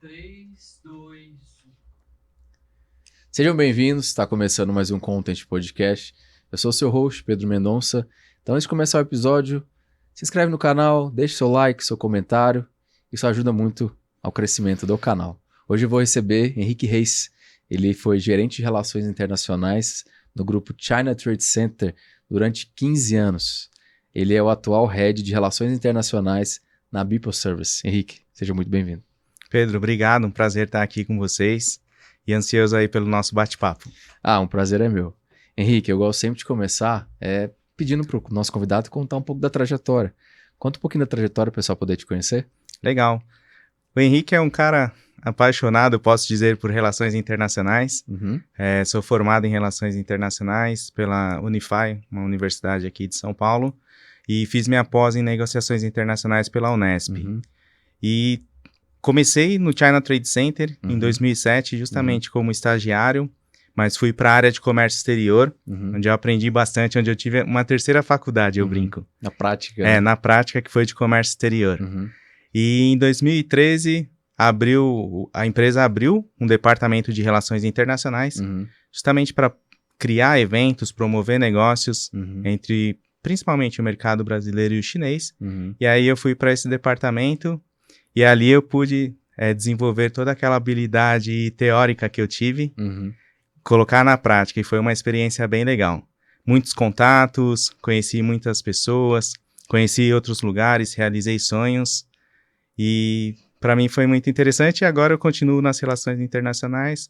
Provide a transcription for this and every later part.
3, 2, 1. Sejam bem-vindos, está começando mais um Content Podcast. Eu sou o seu host, Pedro Mendonça. Então, antes de começar o episódio, se inscreve no canal, deixe seu like, seu comentário. Isso ajuda muito ao crescimento do canal. Hoje eu vou receber Henrique Reis. Ele foi gerente de relações internacionais no grupo China Trade Center durante 15 anos. Ele é o atual head de relações internacionais na Beeple Service. Henrique, seja muito bem-vindo. Pedro, obrigado, um prazer estar aqui com vocês e ansioso aí pelo nosso bate-papo. Um prazer é meu. Henrique, eu gosto sempre de começar pedindo para o nosso convidado contar um pouco da trajetória. Conta um pouquinho da trajetória para o pessoal poder te conhecer. Legal. O Henrique é um cara apaixonado, posso dizer, por relações internacionais. Sou formado em relações internacionais pela Unify, uma universidade aqui de São Paulo, e fiz minha pós em negociações internacionais pela Unesp. E comecei no China Trade Center em 2007, justamente como estagiário, mas fui para a área de comércio exterior, onde eu aprendi bastante, onde eu tive uma terceira faculdade, eu brinco. Na prática? Né? Na prática, que foi de comércio exterior. E em 2013, a empresa abriu um departamento de relações internacionais, justamente para criar eventos, promover negócios entre principalmente o mercado brasileiro e o chinês. E aí eu fui para esse departamento e ali eu pude desenvolver toda aquela habilidade teórica que eu tive, colocar na prática, e foi uma experiência bem legal. Muitos contatos, conheci muitas pessoas, conheci outros lugares, realizei sonhos, e para mim foi muito interessante. E agora eu continuo nas relações internacionais,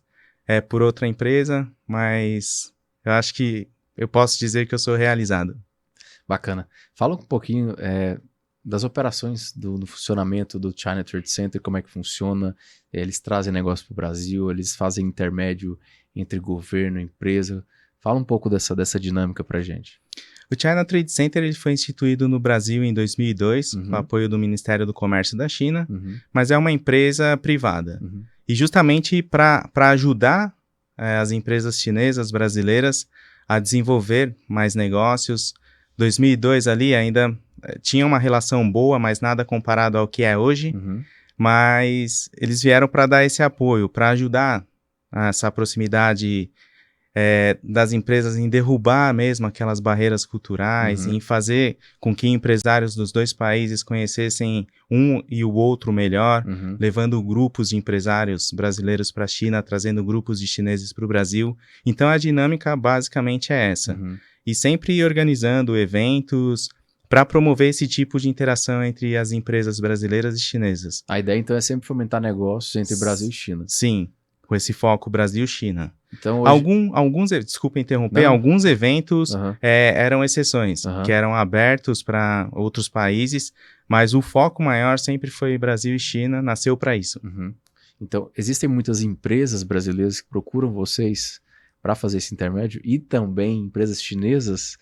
por outra empresa, mas eu acho que eu posso dizer que eu sou realizado. Bacana. Fala um pouquinho das operações do funcionamento do China Trade Center, como é que funciona. Eles trazem negócio para o Brasil, eles fazem intermédio entre governo e empresa. Fala um pouco dessa dinâmica para a gente. O China Trade Center ele foi instituído no Brasil em 2002, com apoio do Ministério do Comércio da China, mas é uma empresa privada. E justamente para ajudar as empresas chinesas, brasileiras, a desenvolver mais negócios. 2002 ali ainda tinha uma relação boa, mas nada comparado ao que é hoje. Mas eles vieram para dar esse apoio, para ajudar essa proximidade das empresas em derrubar mesmo aquelas barreiras culturais, em fazer com que empresários dos dois países conhecessem um e o outro melhor, levando grupos de empresários brasileiros para a China, trazendo grupos de chineses para o Brasil. Então a dinâmica basicamente é essa. E sempre organizando eventos para promover esse tipo de interação entre as empresas brasileiras e chinesas. A ideia, então, é sempre fomentar negócios entre Brasil e China. Sim, com esse foco Brasil-China. Então, hoje... Desculpa interromper, alguns eventos eram exceções, que eram abertos para outros países, mas o foco maior sempre foi Brasil e China, nasceu para isso. Então, existem muitas empresas brasileiras que procuram vocês para fazer esse intermédio e também empresas chinesas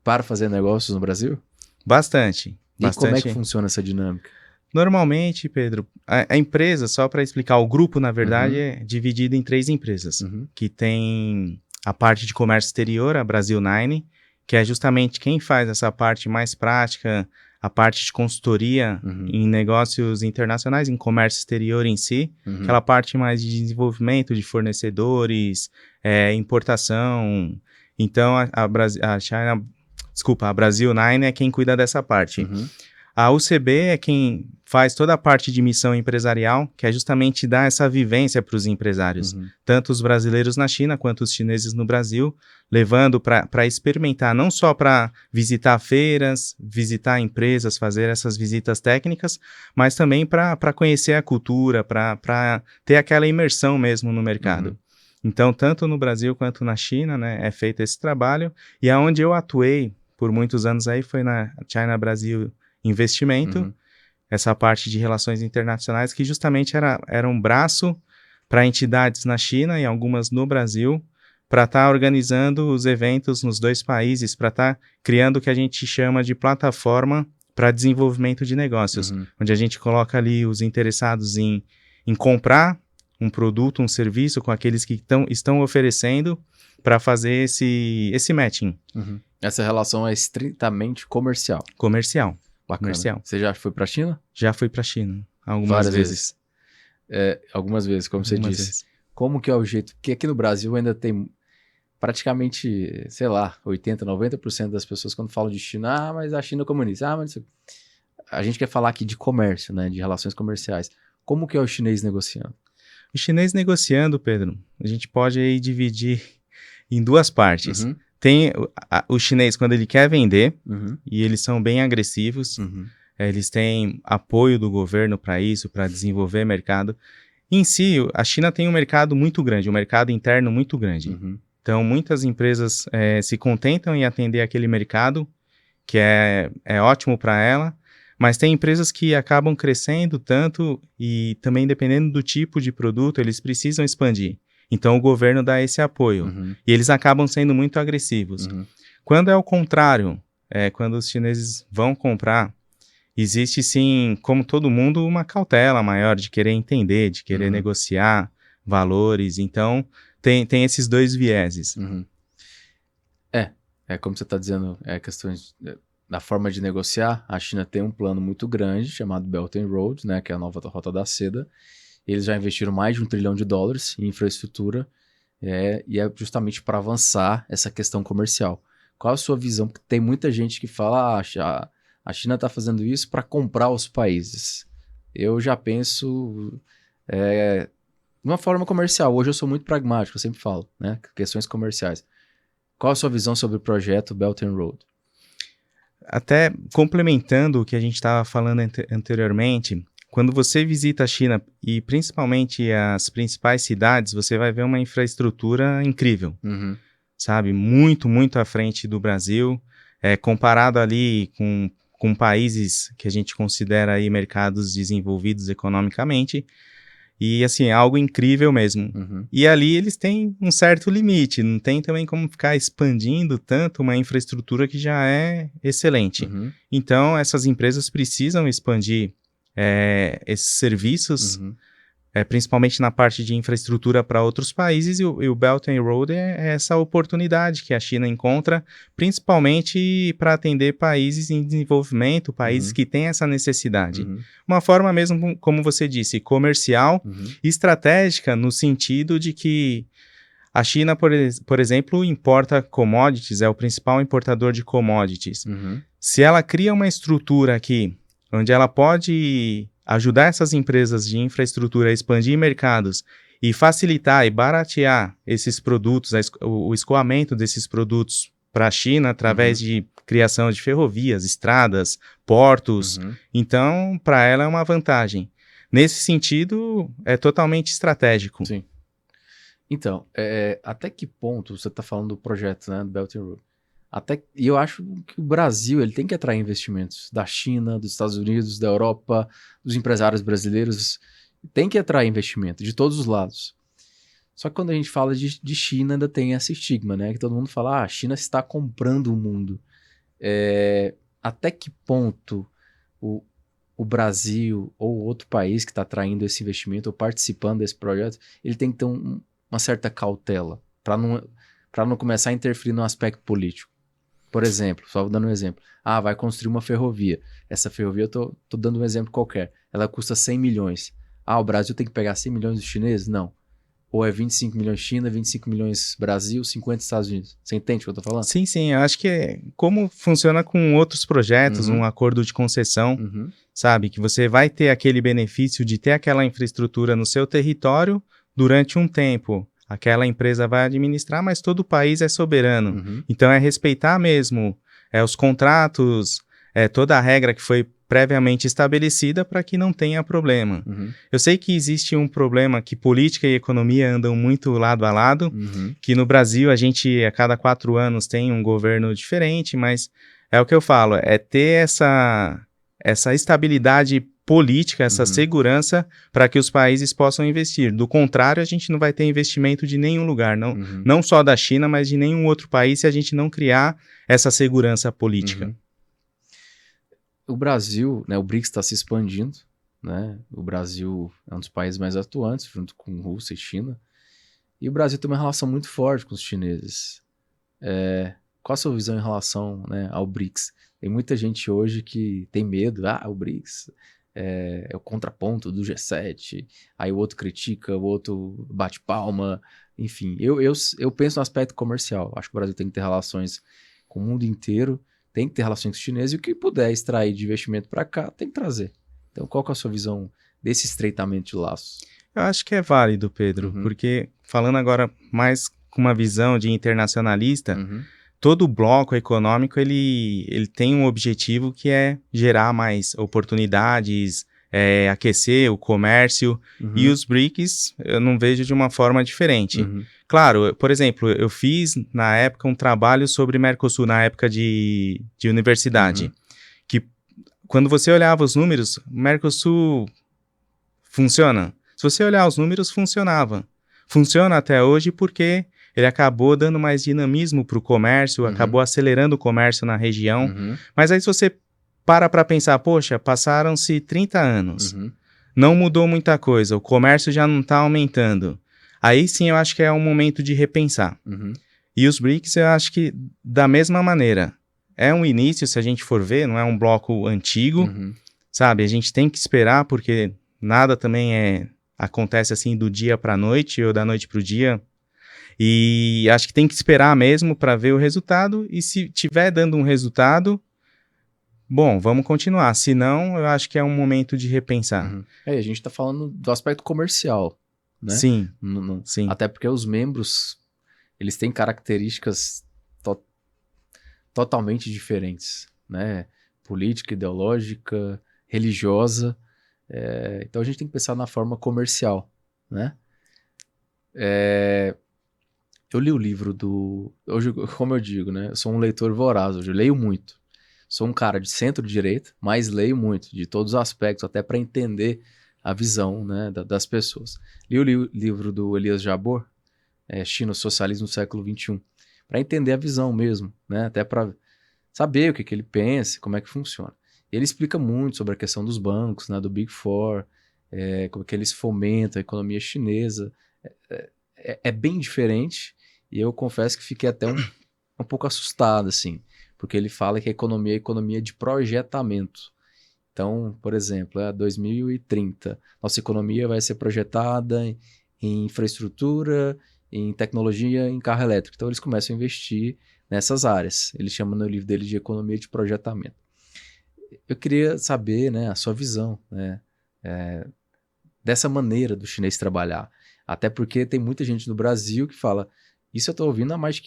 para fazer negócios no Brasil? Bastante. E como é que funciona essa dinâmica? Normalmente, Pedro, a empresa, só para explicar, o grupo, na verdade, é dividido em 3 empresas, que tem a parte de comércio exterior, a Brasil Nine, que é justamente quem faz essa parte mais prática, a parte de consultoria em negócios internacionais, em comércio exterior em si, aquela parte mais de desenvolvimento de fornecedores, importação. Então, a Brasil Nine é quem cuida dessa parte. A UCB é quem faz toda a parte de missão empresarial, que é justamente dar essa vivência para os empresários, tanto os brasileiros na China quanto os chineses no Brasil, levando para experimentar, não só para visitar feiras, visitar empresas, fazer essas visitas técnicas, mas também para conhecer a cultura, para ter aquela imersão mesmo no mercado. Então, tanto no Brasil quanto na China, né, é feito esse trabalho, e aonde eu atuei por muitos anos aí foi na China Brasil Investimento, essa parte de relações internacionais, que justamente era um braço para entidades na China e algumas no Brasil, para estar organizando os eventos nos 2 países, para estar criando o que a gente chama de plataforma para desenvolvimento de negócios, onde a gente coloca ali os interessados em comprar um produto, um serviço com aqueles que estão oferecendo, para fazer esse matching. Essa relação é estritamente comercial. Comercial. Bacana. Comercial. Você já foi para a China? Já fui para a China algumas vezes. Algumas vezes, como você Algumas disse. vezes. Como que é o jeito? Porque aqui no Brasil ainda tem praticamente, sei lá, 80, 90% das pessoas quando falam de China, mas a China é comunista. Mas a gente quer falar aqui de comércio, né? De relações comerciais. Como que é o chinês negociando? O chinês negociando, Pedro, a gente pode aí dividir em duas partes. Uhum, Tem o chinês quando ele quer vender, uhum, e eles são bem agressivos, uhum, eles têm apoio do governo para isso, para desenvolver mercado. Em si, a China tem um mercado muito grande, um mercado interno muito grande. uhum, Então, muitas empresas se contentam em atender aquele mercado, que é ótimo para ela, mas tem empresas que acabam crescendo tanto e também dependendo do tipo de produto, eles precisam expandir. Então, o governo dá esse apoio uhum, e eles acabam sendo muito agressivos. uhum, Quando é o contrário, quando os chineses vão comprar, existe sim, como todo mundo, uma cautela maior de querer entender, de querer uhum, negociar valores. Então, tem esses dois vieses. uhum. É como você está dizendo, questões da forma de negociar. A China tem um plano muito grande chamado Belt and Road, né, que é a nova Rota da Seda. Eles já investiram mais de $1 trilhão em infraestrutura, e é justamente para avançar essa questão comercial. Qual a sua visão? Porque tem muita gente que fala, a China está fazendo isso para comprar os países. Eu já penso de uma forma comercial. Hoje eu sou muito pragmático, eu sempre falo, né? Questões comerciais. Qual a sua visão sobre o projeto Belt and Road? Até complementando o que a gente estava falando anteriormente, quando você visita a China e principalmente as principais cidades, você vai ver uma infraestrutura incrível, Uhum, sabe? Muito, muito à frente do Brasil, comparado ali com países que a gente considera aí mercados desenvolvidos economicamente. E assim, é algo incrível mesmo. uhum, E ali eles têm um certo limite, não tem também como ficar expandindo tanto uma infraestrutura que já é excelente. uhum, Então, essas empresas precisam expandir esses serviços, uhum, principalmente na parte de infraestrutura para outros países, e o Belt and Road é essa oportunidade que a China encontra, principalmente para atender países em desenvolvimento, países uhum, que têm essa necessidade. uhum, Uma forma mesmo, como você disse, comercial uhum, e estratégica, no sentido de que a China, por exemplo, importa commodities, é o principal importador de commodities. uhum, Se ela cria uma estrutura aqui, onde ela pode ajudar essas empresas de infraestrutura a expandir mercados e facilitar e baratear esses produtos, o escoamento desses produtos para a China através uhum, de criação de ferrovias, estradas, portos, uhum. então para ela é uma vantagem. Nesse sentido, é totalmente estratégico. Sim. Então, até que ponto você está falando do projeto, né, do Belt and Road? E eu acho que o Brasil ele tem que atrair investimentos da China, dos Estados Unidos, da Europa, dos empresários brasileiros. Tem que atrair investimento de todos os lados. Só que quando a gente fala de China, ainda tem esse estigma, né? Que todo mundo fala, a China está comprando o mundo. Até que ponto o, o Brasil ou outro país que está atraindo esse investimento ou participando desse projeto, ele tem que ter uma certa cautela para não começar a interferir no aspecto político. Por exemplo, só dando um exemplo. Vai construir uma ferrovia. Essa ferrovia, eu tô dando um exemplo qualquer. Ela custa 100 milhões. O Brasil tem que pegar 100 milhões dos chineses? Não. Ou é 25 milhões China, 25 milhões Brasil, 50 Estados Unidos. Você entende o que eu tô falando? Sim, sim, eu acho que é como funciona com outros projetos, Uhum, um acordo de concessão, uhum, sabe? Que você vai ter aquele benefício de ter aquela infraestrutura no seu território durante um tempo. Aquela empresa vai administrar, mas todo o país é soberano. uhum, Então é respeitar mesmo os contratos, toda a regra que foi previamente estabelecida para que não tenha problema. uhum, Eu sei que existe um problema que política e economia andam muito lado a lado, uhum, que no Brasil a gente a cada 4 anos tem um governo diferente, mas é o que eu falo, é ter essa estabilidade política, essa uhum, segurança para que os países possam investir. Do contrário, a gente não vai ter investimento de nenhum lugar, uhum, não só da China, mas de nenhum outro país se a gente não criar essa segurança política. uhum. O Brasil, né, o BRICS está se expandindo, né? O Brasil é um dos países mais atuantes, junto com Rússia e China. E o Brasil tem uma relação muito forte com os chineses. Qual a sua visão em relação, né, ao BRICS? Tem muita gente hoje que tem medo. O BRICS é o contraponto do G7, aí o outro critica, o outro bate palma, enfim. Eu penso no aspecto comercial. Acho que o Brasil tem que ter relações com o mundo inteiro, tem que ter relações com os chineses, e o que puder extrair de investimento para cá, tem que trazer. Então, qual que é a sua visão desse estreitamento de laços? Eu acho que é válido, Pedro, porque falando agora mais com uma visão de internacionalista, todo bloco econômico ele tem um objetivo que é gerar mais oportunidades, aquecer o comércio, e os BRICS eu não vejo de uma forma diferente. Claro, por exemplo, eu fiz na época um trabalho sobre Mercosul, na época de universidade, que quando você olhava os números, Mercosul funciona. Se você olhar os números, funcionava. Funciona até hoje porque ele acabou dando mais dinamismo para o comércio, acabou acelerando o comércio na região. Mas aí se você para pensar, poxa, passaram-se 30 anos, não mudou muita coisa, o comércio já não está aumentando. Aí sim eu acho que é um momento de repensar. E os BRICS eu acho que da mesma maneira. É um início, se a gente for ver, não é um bloco antigo, sabe? A gente tem que esperar porque nada também acontece assim do dia para a noite ou da noite para o dia. E acho que tem que esperar mesmo para ver o resultado. E se tiver dando um resultado, bom, vamos continuar. Se não, eu acho que é um momento de repensar. A gente está falando do aspecto comercial, né? Sim, sim. Até porque os membros, eles têm características totalmente diferentes, né? Política, ideológica, religiosa. Então a gente tem que pensar na forma comercial, né? Eu li o livro hoje, como eu digo, né? Eu sou um leitor voraz hoje, eu leio muito. Sou um cara de centro-direita, mas leio muito, de todos os aspectos, até para entender a visão, né, das pessoas. Li o livro do Elias Jabbour, China, o Socialismo do Século XXI, para entender a visão mesmo, né? Até para saber o que ele pensa, como é que funciona. Ele explica muito sobre a questão dos bancos, né, do Big Four, como que eles fomentam a economia chinesa. É bem diferente, e eu confesso que fiquei até um pouco assustado, assim, porque ele fala que a economia é economia de projetamento. Então, por exemplo, 2030, nossa economia vai ser projetada em infraestrutura, em tecnologia, em carro elétrico. Então, eles começam a investir nessas áreas. Ele chama no livro dele de economia de projetamento. Eu queria saber, né, a sua visão, né, dessa maneira do chinês trabalhar. Até porque tem muita gente no Brasil que fala, isso eu estou ouvindo há mais de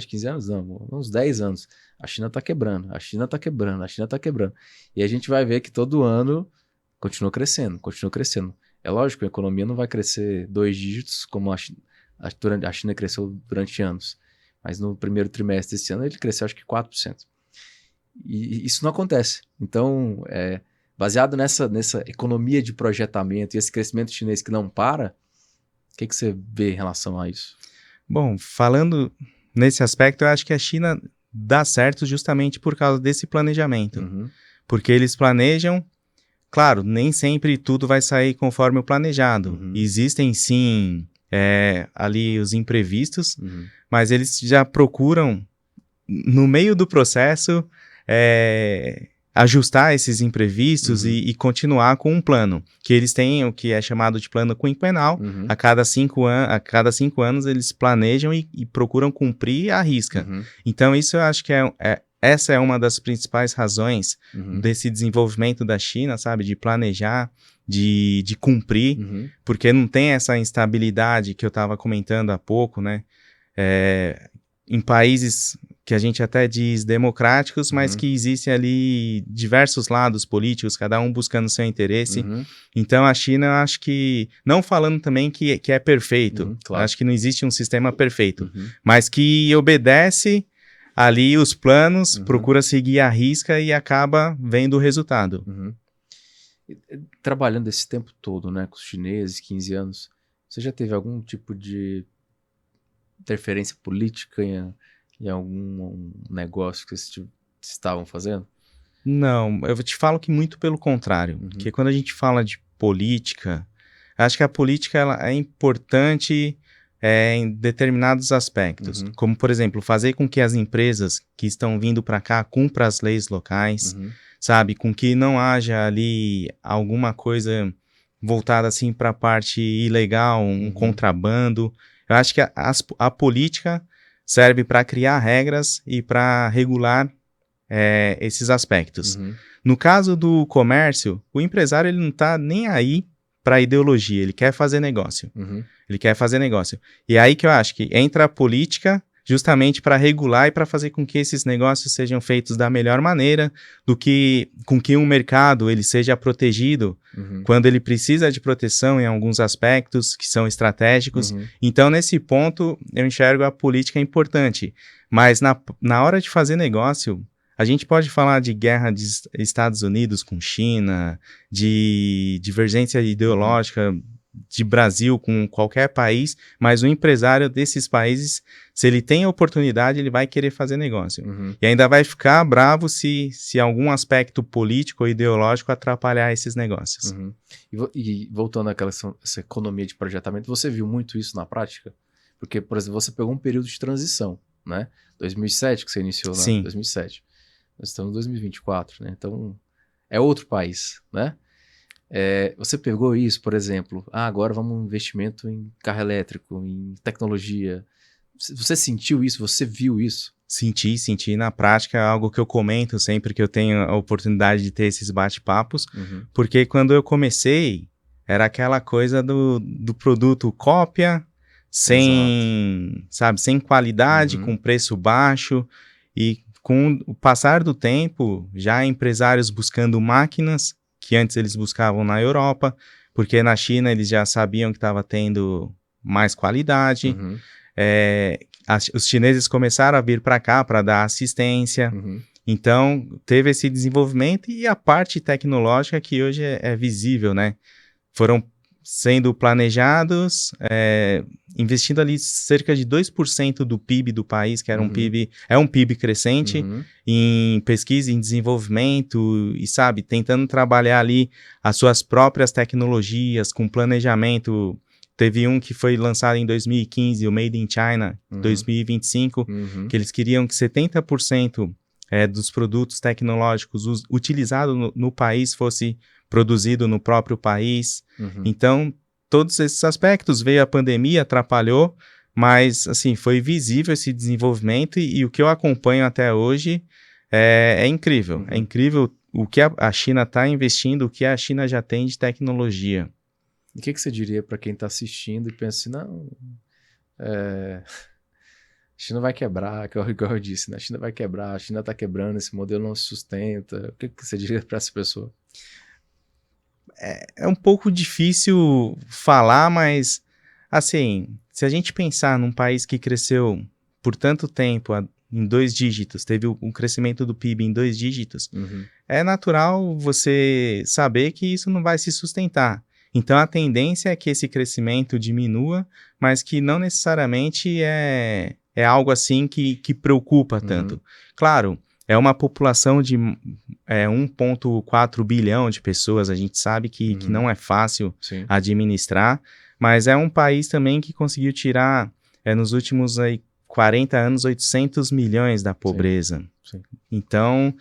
15 anos, não, uns 10 anos. A China está quebrando, a China está quebrando, a China está quebrando. E a gente vai ver que todo ano continua crescendo, continua crescendo. É lógico, a economia não vai crescer 2 dígitos como a China cresceu durante anos. Mas no primeiro trimestre desse ano ele cresceu acho que 4%. E isso não acontece. Então, baseado nessa economia de projetamento e esse crescimento chinês que não para, o que você vê em relação a isso? Bom, falando nesse aspecto, eu acho que a China dá certo justamente por causa desse planejamento. Porque eles planejam, claro, nem sempre tudo vai sair conforme o planejado. Existem sim ali os imprevistos, mas eles já procuram, no meio do processo, ajustar esses imprevistos e continuar com um plano, que eles têm o que é chamado de plano quinquenal. A cada 5 anos eles planejam e procuram cumprir à risca. Então isso eu acho que essa é uma das principais razões desse desenvolvimento da China, sabe, de planejar, de cumprir, porque não tem essa instabilidade que eu estava comentando há pouco, né, em países que a gente até diz democráticos, mas que existem ali diversos lados políticos, cada um buscando seu interesse. Então a China, eu acho que, não falando também que é perfeito, claro. acho que não existe um sistema perfeito, mas que obedece ali os planos, procura seguir a risca e acaba vendo o resultado. Trabalhando esse tempo todo, né, com os chineses, 15 anos, você já teve algum tipo de interferência política em algum negócio que vocês estavam fazendo? Não, eu te falo que muito pelo contrário, porque quando a gente fala de política, acho que a política ela é importante em determinados aspectos, como, por exemplo, fazer com que as empresas que estão vindo para cá cumpram as leis locais, sabe? Com que não haja ali alguma coisa voltada assim para a parte ilegal, um contrabando. Eu acho que a política serve para criar regras e para regular esses aspectos. No caso do comércio, o empresário ele não está nem aí para ideologia, ele quer fazer negócio. Ele quer fazer negócio. E é aí que eu acho que entra a política justamente para regular e para fazer com que esses negócios sejam feitos da melhor maneira, com que um mercado ele seja protegido quando ele precisa de proteção em alguns aspectos que são estratégicos. Então, nesse ponto, eu enxergo a política importante. Mas na hora de fazer negócio, a gente pode falar de guerra de Estados Unidos com China, de divergência ideológica de Brasil com qualquer país, mas o empresário desses países, se ele tem a oportunidade, ele vai querer fazer negócio. E ainda vai ficar bravo se algum aspecto político ou ideológico atrapalhar esses negócios. E voltando àquela essa economia de projetamento, você viu muito isso na prática? Porque, por exemplo, você pegou um período de transição, né? 2007 que você iniciou, né? Sim. 2007. Nós estamos em 2024, né? Então, é outro país, né? Você pegou isso, por exemplo, agora vamos um investimento em carro elétrico, em tecnologia. Você sentiu isso? Você viu isso? Senti na prática, é algo que eu comento sempre que eu tenho a oportunidade de ter esses bate-papos, porque quando eu comecei, era aquela coisa do produto cópia, sem qualidade, com preço baixo, e com o passar do tempo, já empresários buscando máquinas, que antes eles buscavam na Europa, porque na China eles já sabiam que estava tendo mais qualidade. Os chineses começaram a vir para cá para dar assistência. Então, teve esse desenvolvimento e a parte tecnológica que hoje é visível, né? Foram sendo planejados, investindo ali cerca de 2% do PIB do país, que era um PIB crescente, em pesquisa, em desenvolvimento, e sabe, tentando trabalhar ali as suas próprias tecnologias, com planejamento. Teve um que foi lançado em 2015, o Made in China, 2025, que eles queriam que 70% dos produtos tecnológicos utilizados no país fosse produzido no próprio país. Então, todos esses aspectos, veio a pandemia, atrapalhou, mas, assim, foi visível esse desenvolvimento e o que eu acompanho até hoje é incrível. É incrível o que a China está investindo, o que a China já tem de tecnologia. E o que você diria para quem está assistindo e pensa assim, não, a China vai quebrar, que é igual eu disse, né? A China vai quebrar, a China está quebrando, esse modelo não se sustenta. O que você diria para essa pessoa? É um pouco difícil falar, mas, assim, se a gente pensar num país que cresceu por tanto tempo, em 2 dígitos, teve um crescimento do PIB em 2 dígitos, é natural você saber que isso não vai se sustentar. Então, a tendência é que esse crescimento diminua, mas que não necessariamente é algo assim que preocupa tanto. Claro, é uma população de 1,4 bilhão de pessoas, a gente sabe que não é fácil administrar, mas é um país também que conseguiu tirar, nos últimos 40 anos, 800 milhões da pobreza. Então,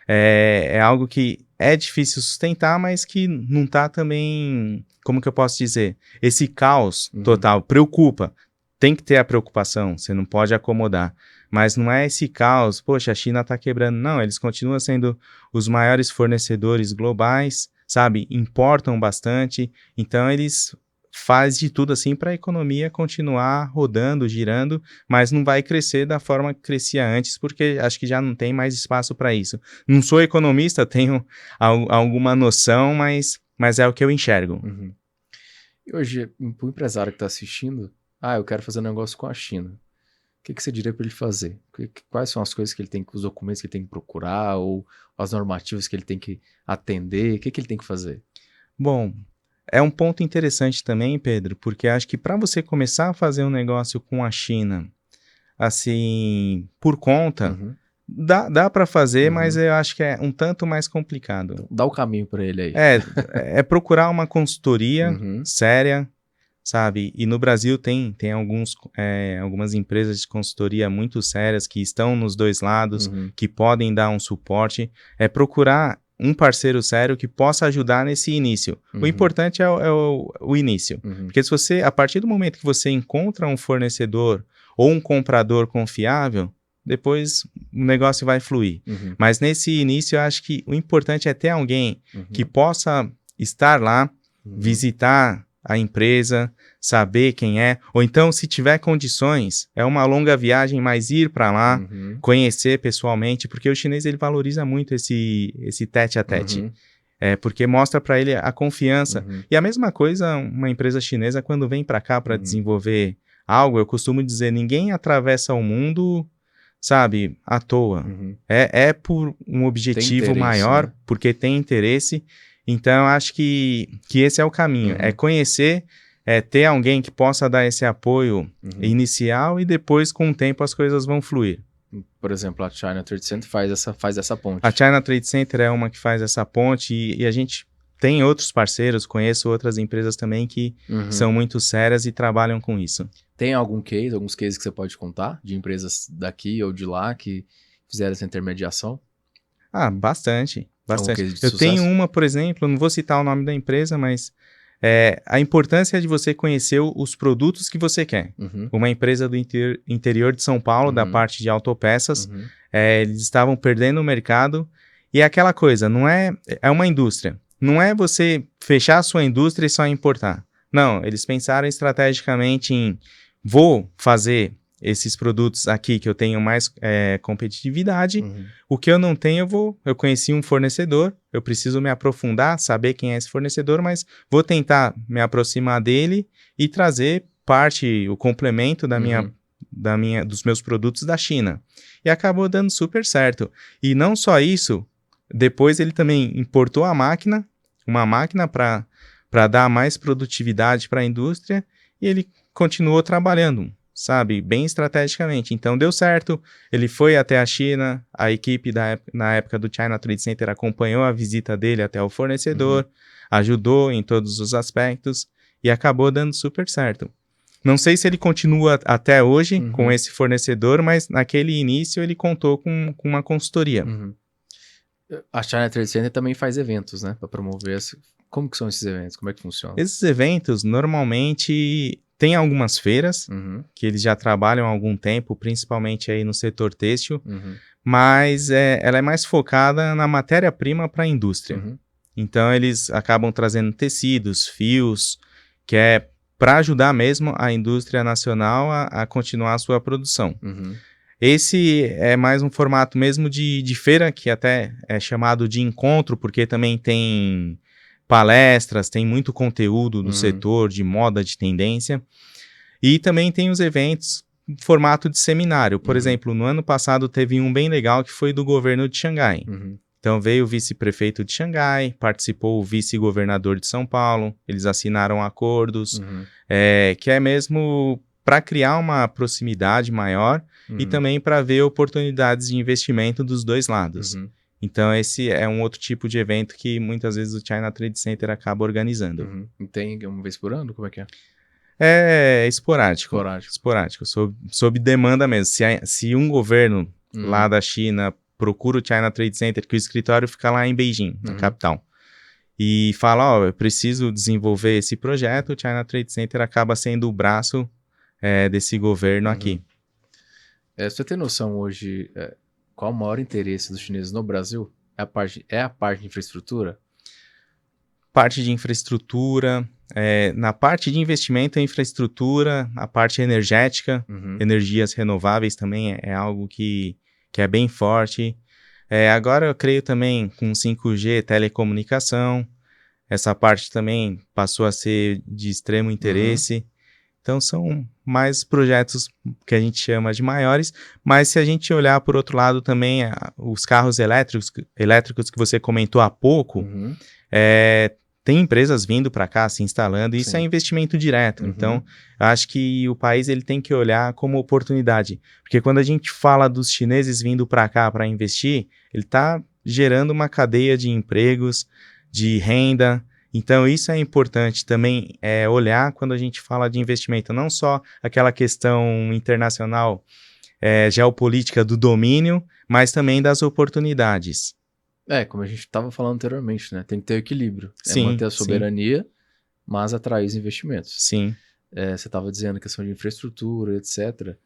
é algo que é difícil sustentar, mas que não está também, como que eu posso dizer, esse caos total preocupa. Tem que ter a preocupação, você não pode acomodar. Mas não é esse caos, poxa, a China está quebrando. Não, eles continuam sendo os maiores fornecedores globais, sabe? Importam bastante. Então, eles fazem de tudo assim para a economia continuar rodando, girando, mas não vai crescer da forma que crescia antes, porque acho que já não tem mais espaço para isso. Não sou economista, tenho alguma noção, mas é o que eu enxergo. E hoje, para o empresário que está assistindo, eu quero fazer um negócio com a China. O que você diria para ele fazer? Quais são as coisas que ele tem, os documentos que ele tem que procurar, ou as normativas que ele tem que atender? O que ele tem que fazer? Bom, é um ponto interessante também, Pedro, porque acho que para você começar a fazer um negócio com a China, assim, por conta, dá para fazer, mas eu acho que é um tanto mais complicado. Então, dá o caminho para ele aí. É procurar uma consultoria séria, sabe? E no Brasil tem algumas empresas de consultoria muito sérias que estão nos dois lados, que podem dar um suporte. É procurar um parceiro sério que possa ajudar nesse início. O importante é o início. Porque se você, a partir do momento que você encontra um fornecedor ou um comprador confiável, depois o negócio vai fluir. Mas nesse início, eu acho que o importante é ter alguém que possa estar lá, visitar a empresa, saber quem é, ou então, se tiver condições, é uma longa viagem, mas ir para lá, conhecer pessoalmente, porque o chinês ele valoriza muito esse tete a tete. Porque mostra para ele a confiança. E a mesma coisa, uma empresa chinesa, quando vem para cá para desenvolver algo, eu costumo dizer, ninguém atravessa o mundo, sabe, à toa. É por um objetivo maior, né? Porque tem interesse. Então, eu acho que esse é o caminho. É conhecer, ter alguém que possa dar esse apoio inicial e depois, com o tempo, as coisas vão fluir. Por exemplo, a China Trade Center faz essa ponte. A China Trade Center é uma que faz essa ponte e a gente tem outros parceiros, conheço outras empresas também que são muito sérias e trabalham com isso. Tem alguns cases que você pode contar de empresas daqui ou de lá que fizeram essa intermediação? Bastante. Eu sucesso? tenho uma, por exemplo, não vou citar o nome da empresa, mas a importância de você conhecer os produtos que você quer. Uma empresa do interior de São Paulo, da parte de autopeças, eles estavam perdendo o mercado e é aquela coisa, não é uma indústria. Não é você fechar a sua indústria e só importar. Não, eles pensaram estrategicamente em vou fazer esses produtos aqui que eu tenho mais competitividade, o que eu não tenho eu conheci um fornecedor, eu preciso me aprofundar, saber quem é esse fornecedor, mas vou tentar me aproximar dele e trazer o complemento dos meus produtos da China. E acabou dando super certo. E não só isso, depois ele também importou uma máquina para dar mais produtividade para a indústria e ele continuou trabalhando, sabe, bem estrategicamente. Então deu certo, ele foi até a China, a equipe na época do China Trade Center acompanhou a visita dele até o fornecedor, ajudou em todos os aspectos e acabou dando super certo. Não sei se ele continua até hoje com esse fornecedor, mas naquele início ele contou com uma consultoria. A China Trade Center também faz eventos, né, para promover. Como que são esses eventos? Como é que funciona? Esses eventos, normalmente, tem algumas feiras que eles já trabalham há algum tempo, principalmente aí no setor têxtil, mas ela é mais focada na matéria-prima para a indústria. Então, eles acabam trazendo tecidos, fios, que é para ajudar mesmo a indústria nacional a continuar a sua produção. Esse é mais um formato mesmo de feira, que até é chamado de encontro, porque também tem palestras, tem muito conteúdo do setor, de moda, de tendência. E também tem os eventos em formato de seminário. Por exemplo, no ano passado teve um bem legal que foi do governo de Xangai. Então veio o vice-prefeito de Xangai, participou o vice-governador de São Paulo, eles assinaram acordos, que é mesmo para criar uma proximidade maior e também para ver oportunidades de investimento dos dois lados. Então esse é um outro tipo de evento que muitas vezes o China Trade Center acaba organizando. Tem uma vez por ano? Como é que é? É esporádico. Sob demanda mesmo. Se um governo lá da China procura o China Trade Center, que o escritório fica lá em Beijing, na capital, e fala, eu preciso desenvolver esse projeto, o China Trade Center acaba sendo o braço desse governo aqui. Você tem noção hoje qual o maior interesse dos chineses no Brasil? É a parte de infraestrutura? Parte de infraestrutura, na parte de investimento em infraestrutura, a parte energética, energias renováveis também é algo que é bem forte. Agora eu creio também com 5G, telecomunicação, essa parte também passou a ser de extremo interesse. Então são mais projetos que a gente chama de maiores, mas se a gente olhar por outro lado também, os carros elétricos que você comentou há pouco, tem empresas vindo para cá, se instalando, e isso é investimento direto. Então, eu acho que o país ele tem que olhar como oportunidade. Porque quando a gente fala dos chineses vindo para cá para investir, ele está gerando uma cadeia de empregos, de renda. Então, isso é importante também olhar quando a gente fala de investimento. Não só aquela questão internacional, geopolítica do domínio, mas também das oportunidades. Como a gente estava falando anteriormente, né? Tem que ter o equilíbrio. Sim, Manter a sim. soberania, mas atrair os investimentos. Sim. Você estava dizendo questão de infraestrutura, etc.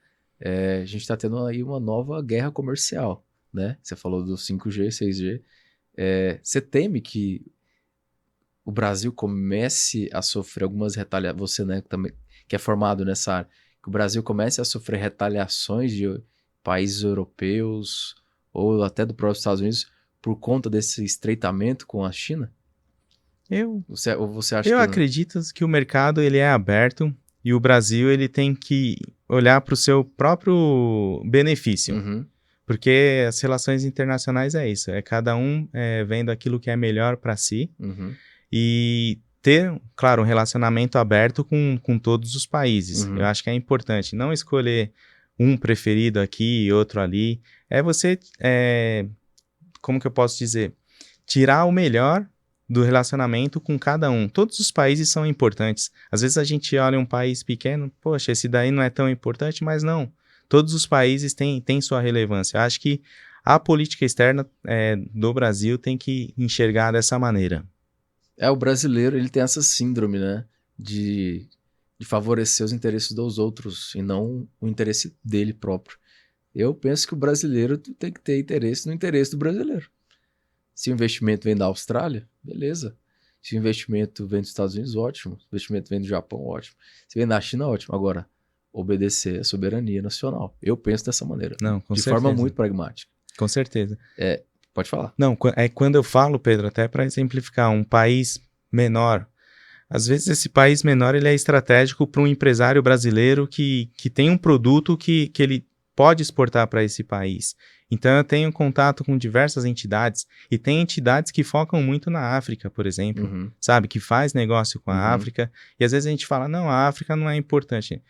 A gente está tendo aí uma nova guerra comercial, né? Você falou do 5G, 6G. Você teme que o Brasil comece a sofrer algumas retaliações, você, né, também, que é formado nessa área, que o Brasil comece a sofrer retaliações de países europeus ou até do próprio Estados Unidos por conta desse estreitamento com a China? Ou você acha Eu que não? acredito que o mercado ele é aberto e o Brasil ele tem que olhar para o seu próprio benefício. Uhum, Porque as relações internacionais é isso, é cada um vendo aquilo que é melhor para si uhum, e ter, claro, um relacionamento aberto com todos os países. uhum. Eu acho que é importante não escolher um preferido aqui e outro ali. É você, como que eu posso dizer? Tirar o melhor do relacionamento com cada um. Todos os países são importantes. Às vezes a gente olha um país pequeno, poxa, esse daí não é tão importante, mas não. Todos os países têm sua relevância. Eu acho que a política externa do Brasil tem que enxergar dessa maneira. O brasileiro, ele tem essa síndrome, né, de favorecer os interesses dos outros e não o interesse dele próprio. Eu penso que o brasileiro tem que ter interesse no interesse do brasileiro. Se o investimento vem da Austrália, beleza. Se o investimento vem dos Estados Unidos, ótimo. Se o investimento vem do Japão, ótimo. Se vem da China, ótimo. Agora, obedecer à soberania nacional. Eu penso dessa maneira. Não, com de certeza. forma muito pragmática. Com certeza. Pode falar. Não, quando eu falo, Pedro, até para exemplificar, um país menor, às vezes esse país menor ele é estratégico para um empresário brasileiro que tem um produto que ele pode exportar para esse país. Então eu tenho contato com diversas entidades e tem entidades que focam muito na África, por exemplo, Uhum, sabe? Que faz negócio com a Uhum. África e às vezes a gente fala, não, a África não é importante.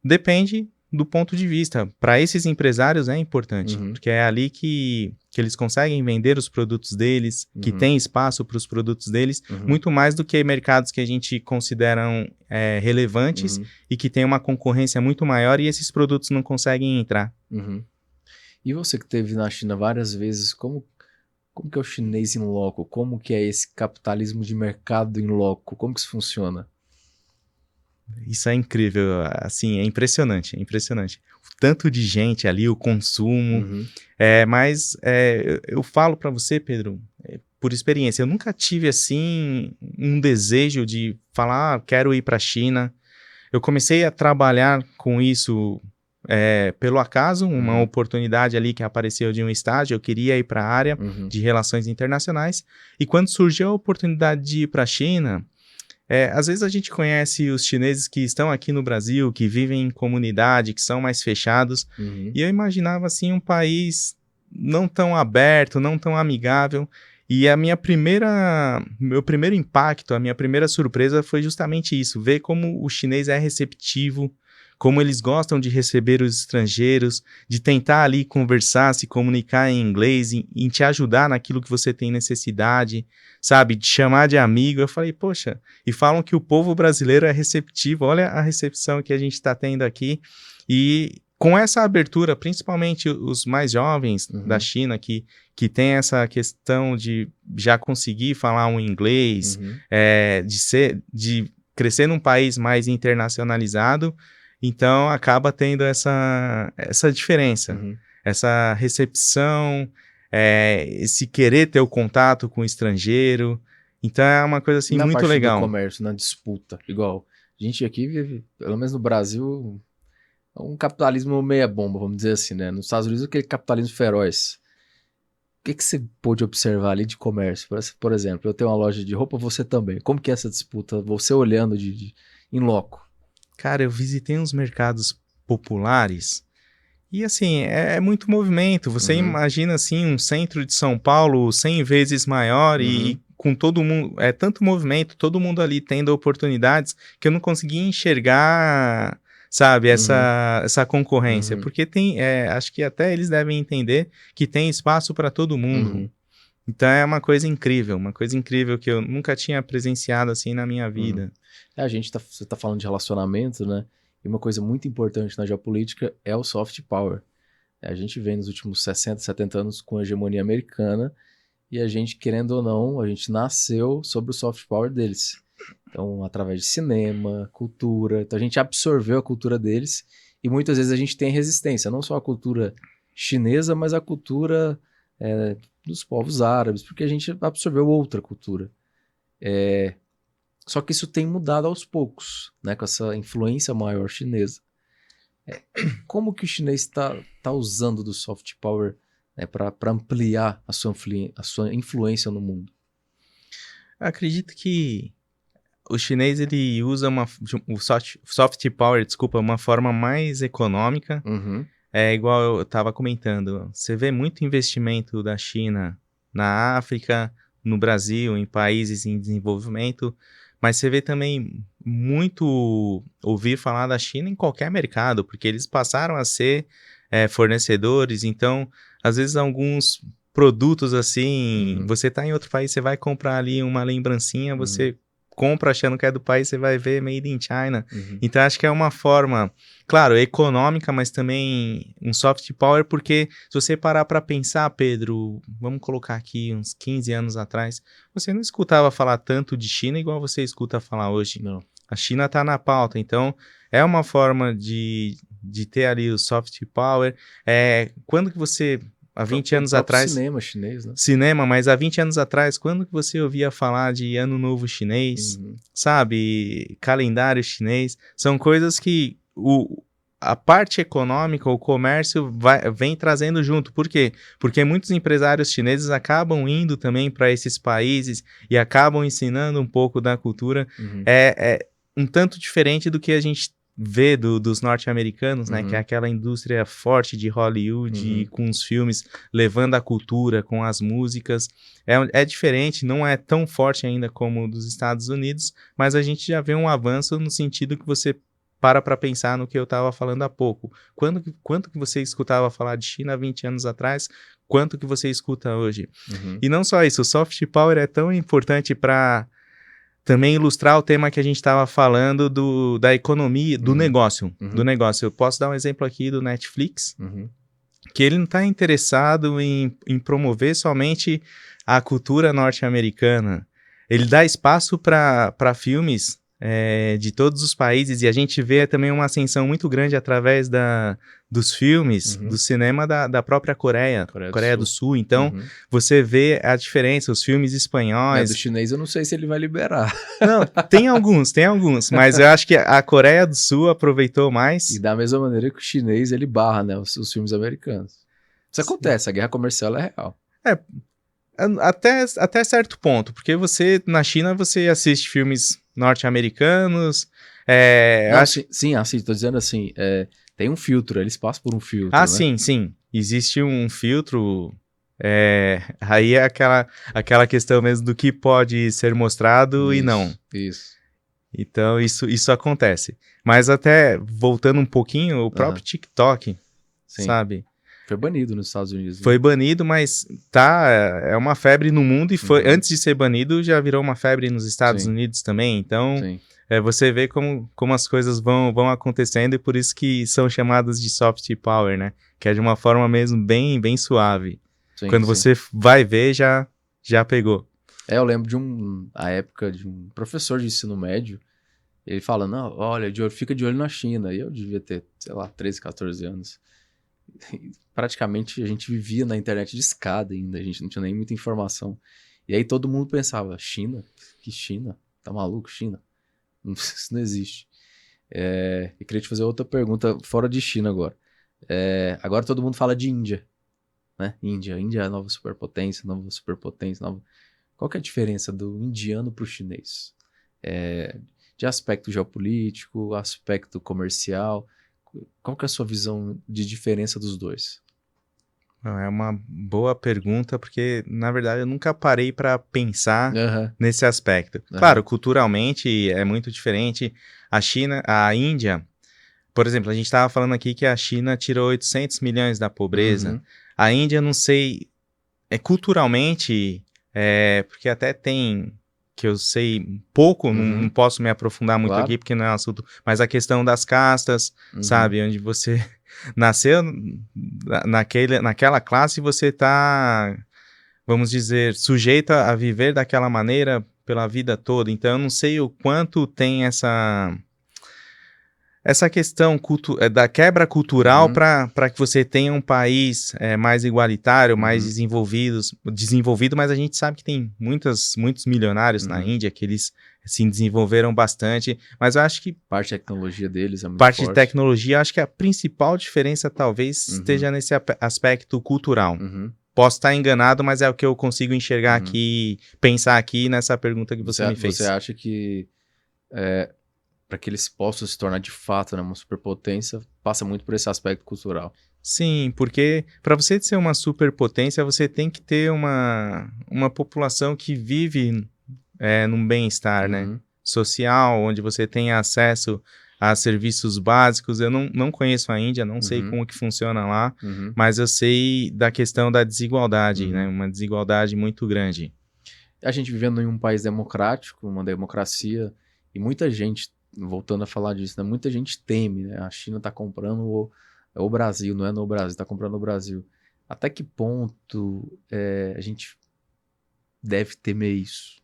Depende do ponto de vista. Para esses empresários é importante, Uhum. porque é ali que eles conseguem vender os produtos deles, que Uhum. tem espaço para os produtos deles, Uhum. muito mais do que mercados que a gente consideram relevantes Uhum. e que tem uma concorrência muito maior e esses produtos não conseguem entrar. Uhum. E você que esteve na China várias vezes, como que é o chinês em loco? Como que é esse capitalismo de mercado em loco? Como que isso funciona? Isso é incrível, assim, é impressionante, é impressionante. O tanto de gente ali, o consumo, Uhum. mas eu falo para você, Pedro, por experiência, eu nunca tive, assim, um desejo de falar, quero ir para a China. Eu comecei a trabalhar com isso pelo acaso, uma Uhum. oportunidade ali que apareceu de um estágio, eu queria ir para a área Uhum. de relações internacionais, e quando surgiu a oportunidade de ir para a China, às vezes a gente conhece os chineses que estão aqui no Brasil, que vivem em comunidade, que são mais fechados, Uhum. e eu imaginava assim um país não tão aberto, não tão amigável, e meu primeiro impacto, a minha primeira surpresa foi justamente isso, ver como o chinês é receptivo, como eles gostam de receber os estrangeiros, de tentar ali conversar, se comunicar em inglês, em te ajudar naquilo que você tem necessidade, sabe, de chamar de amigo. Eu falei, poxa, e falam que o povo brasileiro é receptivo, olha a recepção que a gente está tendo aqui, e com essa abertura, principalmente os mais jovens Uhum. da China, que tem essa questão de já conseguir falar um inglês, Uhum. de crescer num país mais internacionalizado, então acaba tendo essa diferença, Uhum. essa recepção, esse querer ter o contato com o estrangeiro. Então é uma coisa assim Na muito parte do legal. comércio, na disputa, igual a gente aqui vive, pelo menos no Brasil, um capitalismo meia bomba, vamos dizer assim, né? Nos Estados Unidos, aquele capitalismo feroz. O que você pôde observar ali de comércio? Por exemplo, eu tenho uma loja de roupa, você também. Como que é essa disputa? Você olhando em loco. Cara, eu visitei uns mercados populares e assim, é muito movimento. Você Uhum. imagina assim um centro de São Paulo 100 vezes maior Uhum. e com todo mundo, tanto movimento, todo mundo ali tendo oportunidades que eu não conseguia enxergar, sabe, essa concorrência, Uhum. porque acho que até eles devem entender que tem espaço para todo mundo. Uhum. Então é uma coisa incrível que eu nunca tinha presenciado assim na minha vida. Você tá falando de relacionamento, né? E uma coisa muito importante na geopolítica é o soft power. A gente vem nos últimos 60, 70 anos com a hegemonia americana e a gente, querendo ou não, a gente nasceu sobre o soft power deles. Então, através de cinema, cultura, então a gente absorveu a cultura deles e muitas vezes a gente tem resistência, não só a cultura chinesa, mas a cultura dos povos árabes, porque a gente absorveu outra cultura. Só que isso tem mudado aos poucos, né, com essa influência maior chinesa. Como que o chinês está usando do soft power, né, para ampliar a sua influência no mundo? Eu acredito que o chinês ele usa o soft power, uma forma mais econômica. Uhum. É igual eu estava comentando, você vê muito investimento da China na África, no Brasil, em países em desenvolvimento, mas você vê também muito ouvir falar da China em qualquer mercado, porque eles passaram a ser fornecedores, então, às vezes alguns produtos assim, você está em outro país, você vai comprar ali uma lembrancinha, você compra achando que é do país, você vai ver Made in China. Então, acho que é uma forma, claro, econômica, mas também um soft power, porque se você parar para pensar, Pedro, vamos colocar aqui uns 15 anos atrás, você não escutava falar tanto de China igual você escuta falar hoje. Não. A China está na pauta, então é uma forma de ter ali o soft power. Quando que você... Há 20 anos atrás... cinema chinês, né? Cinema, mas há 20 anos atrás, quando que você ouvia falar de Ano Novo Chinês, sabe? Calendário chinês, são coisas que a parte econômica, o comércio vem trazendo junto. Por quê? Porque muitos empresários chineses acabam indo também para esses países e acabam ensinando um pouco da cultura. É um tanto diferente do que a gente vê dos norte-americanos, né? Que é aquela indústria forte de Hollywood, com os filmes levando a cultura, com as músicas. É diferente, não é tão forte ainda como o dos Estados Unidos, mas a gente já vê um avanço no sentido que você para pensar no que eu estava falando há pouco. Quanto que você escutava falar de China há 20 anos atrás? Quanto que você escuta hoje? E não só isso, o soft power é tão importante para também ilustrar o tema que a gente estava falando da economia, do negócio. Eu posso dar um exemplo aqui do Netflix, que ele não está interessado em promover somente a cultura norte-americana. Ele dá espaço para filmes de todos os países, e a gente vê também uma ascensão muito grande através dos filmes, do cinema da própria Coreia do Sul. Então, você vê a diferença, os filmes espanhóis... do chinês eu não sei se ele vai liberar. Não, tem alguns, mas eu acho que a Coreia do Sul aproveitou mais. E da mesma maneira que o chinês, ele barra, né, os filmes americanos. Isso acontece, a guerra comercial é real. Até certo ponto, porque na China, você assiste filmes norte-americanos. Tô dizendo assim, tem um filtro, eles passam por um filtro, né? Sim. Existe um filtro, aí é aquela questão mesmo do que pode ser mostrado e não. Isso. Então, isso acontece. Mas até, voltando um pouquinho, o próprio TikTok, sabe? Foi banido nos Estados Unidos. Né? Foi banido, mas é uma febre no mundo e antes de ser banido já virou uma febre nos Estados Unidos também. Então, você vê como as coisas vão acontecendo e por isso que são chamadas de soft power, né? Que é de uma forma mesmo bem, bem suave. Quando você vai ver, já pegou. Eu lembro a época de um professor de ensino médio, ele falando, não, olha, fica de olho na China. E eu devia ter, 13, 14 anos. Praticamente a gente vivia na internet de escada ainda, a gente não tinha nem muita informação. E aí todo mundo pensava, China? Que China? Tá maluco, China? Isso não existe. Eu queria te fazer outra pergunta fora de China agora. Agora todo mundo fala de Índia, né? Índia é a nova superpotência, Qual que é a diferença do indiano pro chinês? De aspecto geopolítico, aspecto comercial... Qual que é a sua visão de diferença dos dois? É uma boa pergunta, porque, na verdade, eu nunca parei para pensar nesse aspecto. Claro, culturalmente é muito diferente. A Índia, por exemplo, a gente estava falando aqui que a China tirou 800 milhões da pobreza. A Índia, não sei, culturalmente, porque até tem... que eu sei pouco, não posso me aprofundar muito aqui, porque não é um assunto, mas a questão das castas, sabe, onde você nasceu naquela classe, você tá vamos dizer, sujeito a viver daquela maneira pela vida toda. Então, eu não sei o quanto tem essa questão da quebra cultural Uhum. para que você tenha um país mais igualitário, mais Uhum. desenvolvido, mas a gente sabe que tem muitos milionários na Uhum. Índia que eles se desenvolveram bastante, mas eu acho que Parte da tecnologia deles é muito parte de forte. tecnologia, eu acho que a principal diferença talvez Uhum. esteja nesse aspecto cultural. Uhum. Posso estar enganado, mas é o que eu consigo enxergar Uhum. aqui, pensar aqui nessa pergunta que você me fez. Você acha que para que eles possam se tornar de fato, né, uma superpotência, passa muito por esse aspecto cultural. Sim, porque para você ser uma superpotência, você tem que ter uma população que vive num bem-estar, né? Uhum. Social, onde você tem acesso a serviços básicos. Eu não conheço a Índia, não sei Uhum. como que funciona lá, Uhum. mas eu sei da questão da desigualdade, Uhum. né? Uma desigualdade muito grande. A gente vivendo em um país democrático, uma democracia, e muita gente, voltando a falar disso, né, muita gente teme, né? A China está comprando o Brasil, não é no Brasil, está comprando o Brasil. Até que ponto a gente deve temer isso?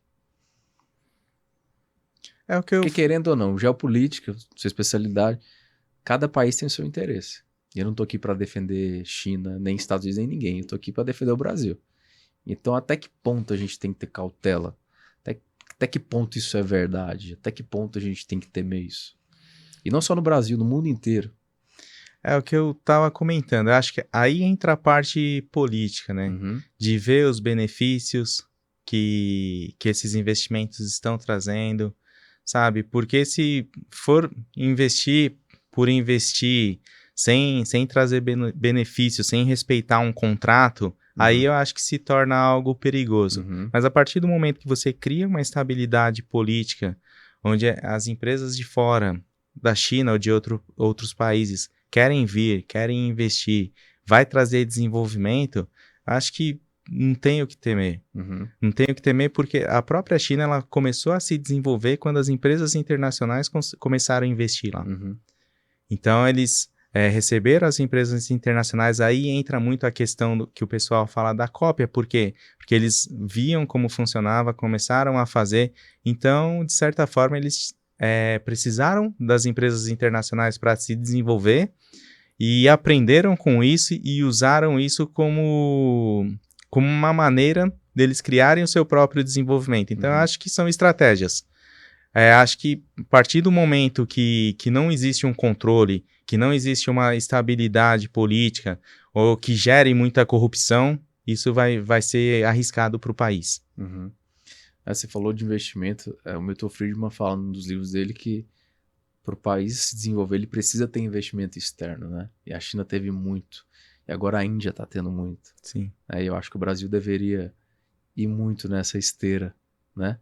É o que eu... Porque querendo ou não, geopolítica, sua especialidade, cada país tem o seu interesse. E eu não estou aqui para defender China, nem Estados Unidos, nem ninguém. Eu estou aqui para defender o Brasil. Então, até que ponto a gente tem que ter cautela? Até que ponto isso é verdade? Até que ponto a gente tem que temer isso? E não só no Brasil, no mundo inteiro. É o que eu estava comentando. Eu acho que aí entra a parte política, né? Uhum. De ver os benefícios que esses investimentos estão trazendo, sabe? Porque se for investir por investir, sem trazer benefícios, sem respeitar um contrato, aí eu acho que se torna algo perigoso. Uhum. Mas a partir do momento que você cria uma estabilidade política, onde as empresas de fora, da China ou de outros países, querem vir, querem investir, vai trazer desenvolvimento, acho que não tem o que temer. Uhum. Não tem o que temer porque a própria China ela começou a se desenvolver quando as empresas internacionais começaram a investir lá. Uhum. Então, eles receberam as empresas internacionais, aí entra muito a questão que o pessoal fala da cópia, por quê? Porque eles viam como funcionava, começaram a fazer, então, de certa forma, eles precisaram das empresas internacionais para se desenvolver e aprenderam com isso e usaram isso como uma maneira deles criarem o seu próprio desenvolvimento. Então, eu acho que são estratégias. Acho que a partir do momento que não existe um controle, que não existe uma estabilidade política ou que gere muita corrupção, isso vai ser arriscado para o país. Uhum. Você falou de investimento. O Milton Friedman fala num dos livros dele que para o país se desenvolver ele precisa ter investimento externo, né? E a China teve muito. E agora a Índia está tendo muito. Sim. Eu acho que o Brasil deveria ir muito nessa esteira, né?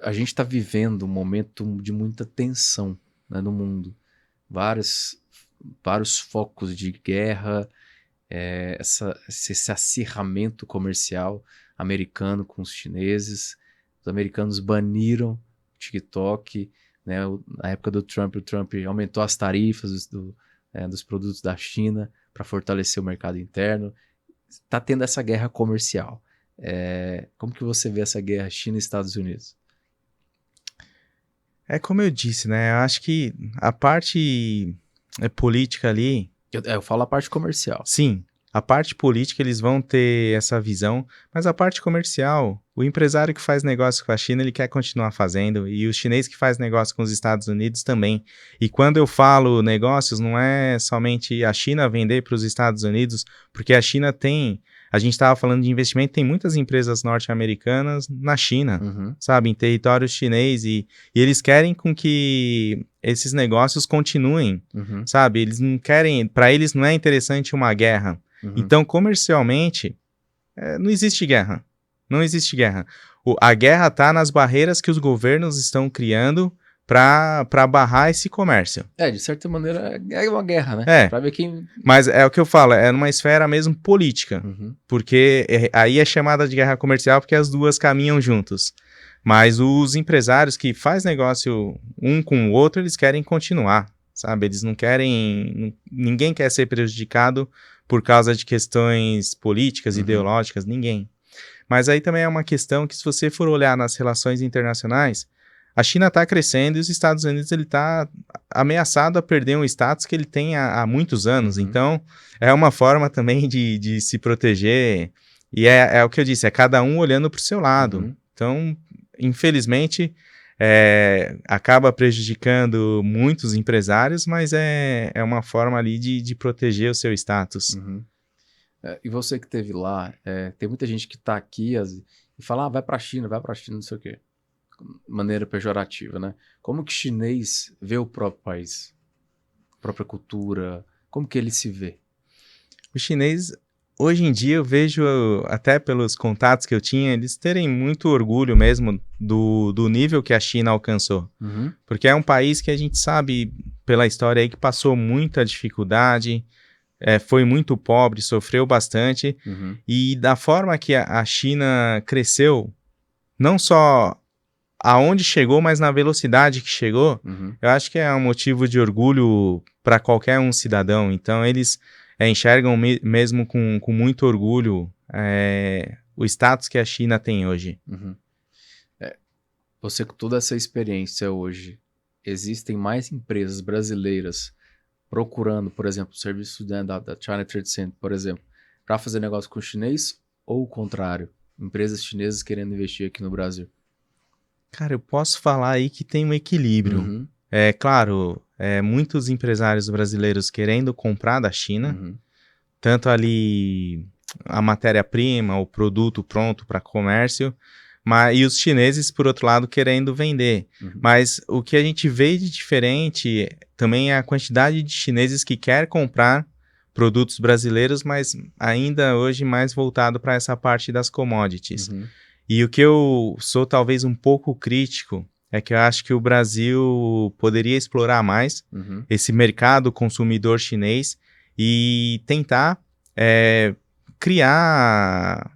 A gente está vivendo um momento de muita tensão, né, no mundo. Vários focos de guerra, esse acirramento comercial americano com os chineses. Os americanos baniram o TikTok, né, na época do Trump, o Trump aumentou as tarifas dos produtos da China para fortalecer o mercado interno. Está tendo essa guerra comercial. Como que você vê essa guerra China e Estados Unidos? É como eu disse, né? Eu acho que a parte política ali... Eu falo a parte comercial. Sim, a parte política eles vão ter essa visão, mas a parte comercial, o empresário que faz negócio com a China, ele quer continuar fazendo, e o chinês que faz negócio com os Estados Unidos também. E quando eu falo negócios, não é somente a China vender para os Estados Unidos, porque a China tem... A gente estava falando de investimento, tem muitas empresas norte-americanas na China, sabe, em território chinês, e eles querem com que esses negócios continuem, sabe, eles não querem, para eles não é interessante uma guerra. Então, comercialmente, não existe guerra, não existe guerra. A guerra está nas barreiras que os governos estão criando para barrar esse comércio. De certa maneira, é uma guerra, né? Pra ver quem... Mas é o que eu falo, é numa esfera mesmo política, porque aí é chamada de guerra comercial porque as duas caminham juntos. Mas os empresários que fazem negócio um com o outro, eles querem continuar, sabe? Eles não querem... Ninguém quer ser prejudicado por causa de questões políticas, Uhum. ideológicas, ninguém. Mas aí também é uma questão que, se você for olhar nas relações internacionais, a China está crescendo e os Estados Unidos está ameaçado a perder um status que ele tem há muitos anos. Uhum. Então, é uma forma também de se proteger. E é o que eu disse, é cada um olhando para o seu lado. Uhum. Então, infelizmente, acaba prejudicando muitos empresários, mas é uma forma ali de proteger o seu status. Uhum. E você que esteve lá, tem muita gente que está aqui e fala, vai para a China, não sei o quê. Maneira pejorativa, né? Como que chinês vê o próprio país? A própria cultura? Como que ele se vê? O chinês, hoje em dia, eu vejo, até pelos contatos que eu tinha, eles terem muito orgulho mesmo do nível que a China alcançou. Uhum. Porque é um país que a gente sabe, pela história aí, que passou muita dificuldade, foi muito pobre, sofreu bastante. Uhum. E da forma que a China cresceu, não só aonde chegou, mas na velocidade que chegou, Uhum. eu acho que é um motivo de orgulho para qualquer um cidadão. Então, eles enxergam mesmo com muito orgulho o status que a China tem hoje. Uhum. Você com toda essa experiência hoje, existem mais empresas brasileiras procurando, por exemplo, o serviço da China Trade Center, por exemplo, para fazer negócio com o chinês, ou o contrário, empresas chinesas querendo investir aqui no Brasil? Cara, eu posso falar aí que tem um equilíbrio. Uhum. É claro, muitos empresários brasileiros querendo comprar da China, Uhum. tanto ali a matéria-prima, o produto pronto para comércio, e os chineses, por outro lado, querendo vender. Uhum. Mas o que a gente vê de diferente também é a quantidade de chineses que quer comprar produtos brasileiros, mas ainda hoje mais voltado para essa parte das commodities. Uhum. E o que eu sou talvez um pouco crítico é que eu acho que o Brasil poderia explorar mais Uhum. esse mercado consumidor chinês e tentar criar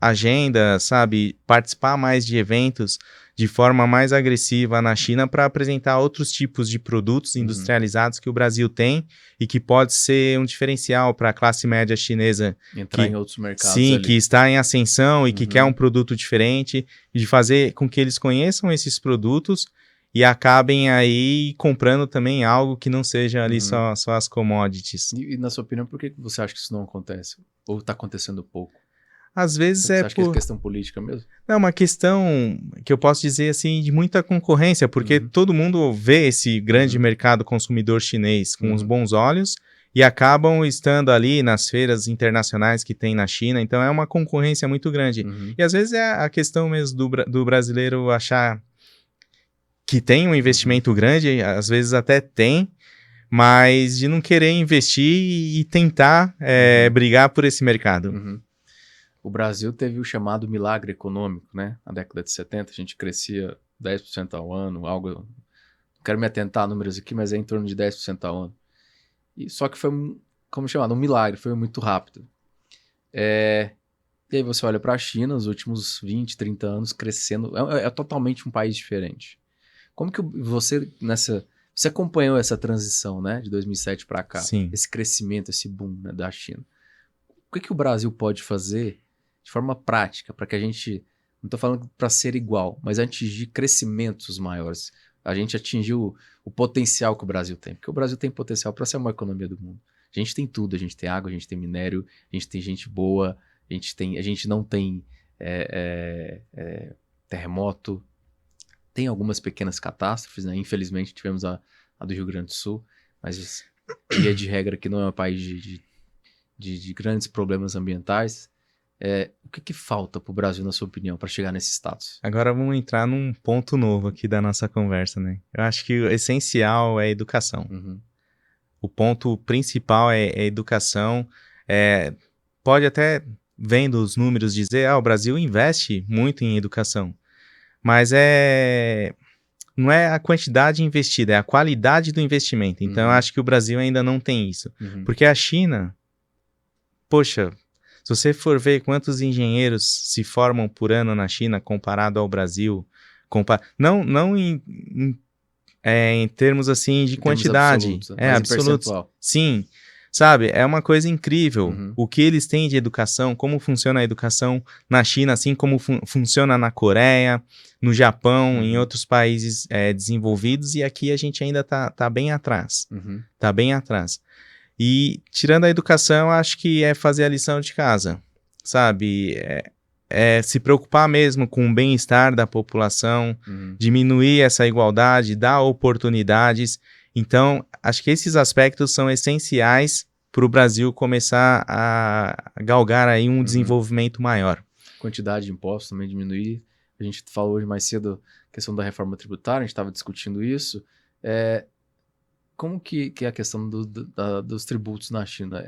agenda, sabe? Participar mais de eventos de forma mais agressiva na China para apresentar outros tipos de produtos industrializados que o Brasil tem e que pode ser um diferencial para a classe média chinesa. Entrar em outros mercados Sim, ali. que está em ascensão e que Uhum. quer um produto diferente, e de fazer com que eles conheçam esses produtos e acabem aí comprando também algo que não seja ali Uhum. só as commodities. E na sua opinião, por que você acha que isso não acontece? Ou está acontecendo pouco? Às vezes Você acha que é questão política mesmo? É uma questão que eu posso dizer assim de muita concorrência, porque Uhum. todo mundo vê esse grande Uhum. mercado consumidor chinês com os Uhum. bons olhos e acabam estando ali nas feiras internacionais que tem na China, então é uma concorrência muito grande. Uhum. E às vezes é a questão mesmo do brasileiro achar que tem um investimento grande, às vezes até tem, mas de não querer investir e tentar brigar por esse mercado. Uhum. O Brasil teve o chamado milagre econômico, né? Na década de 70, a gente crescia 10% ao ano, algo... Não quero me atentar a números aqui, mas é em torno de 10% ao ano. Só que foi, como chamado, um milagre, foi muito rápido. E aí você olha para a China, os últimos 20, 30 anos crescendo, é totalmente um país diferente. Como que você acompanhou essa transição, né, de 2007 para cá? Sim. Esse crescimento, esse boom, né, da China. O que o Brasil pode fazer de forma prática para que a gente, não estou falando para ser igual, mas atingir crescimentos maiores? A gente atingir o potencial que o Brasil tem. Porque o Brasil tem potencial para ser a maior economia do mundo. A gente tem tudo, a gente tem água, a gente tem minério, a gente tem gente boa, a gente não tem terremoto. Tem algumas pequenas catástrofes, né? Infelizmente tivemos a do Rio Grande do Sul, mas via de regra que não é um país de grandes problemas ambientais. O que falta para o Brasil, na sua opinião, para chegar nesse status? Agora vamos entrar num ponto novo aqui da nossa conversa, né? Eu acho que o essencial é a educação. Uhum. O ponto principal é a educação. Pode até, vendo os números, dizer o Brasil investe muito em educação. Mas não é a quantidade investida, é a qualidade do investimento. Então, eu acho que o Brasil ainda não tem isso. Uhum. Porque a China, poxa, se você for ver quantos engenheiros se formam por ano na China comparado ao Brasil, não em termos assim de quantidade, absolutos, mas em absolutos. percentual. Sim, Sabe? É uma coisa incrível. Uhum. O que eles têm de educação, como funciona a educação na China, assim como funciona na Coreia, no Japão, em outros países desenvolvidos, e aqui a gente ainda tá bem atrás. Uhum. Tá bem atrás. E tirando a educação, acho que é fazer a lição de casa, sabe? É se preocupar mesmo com o bem-estar da população, diminuir essa igualdade, dar oportunidades. Então, acho que esses aspectos são essenciais para o Brasil começar a galgar aí um desenvolvimento maior. Quantidade de impostos também diminuir. A gente falou hoje mais cedo a questão da reforma tributária, a gente estava discutindo isso. Como que é a questão dos tributos na China?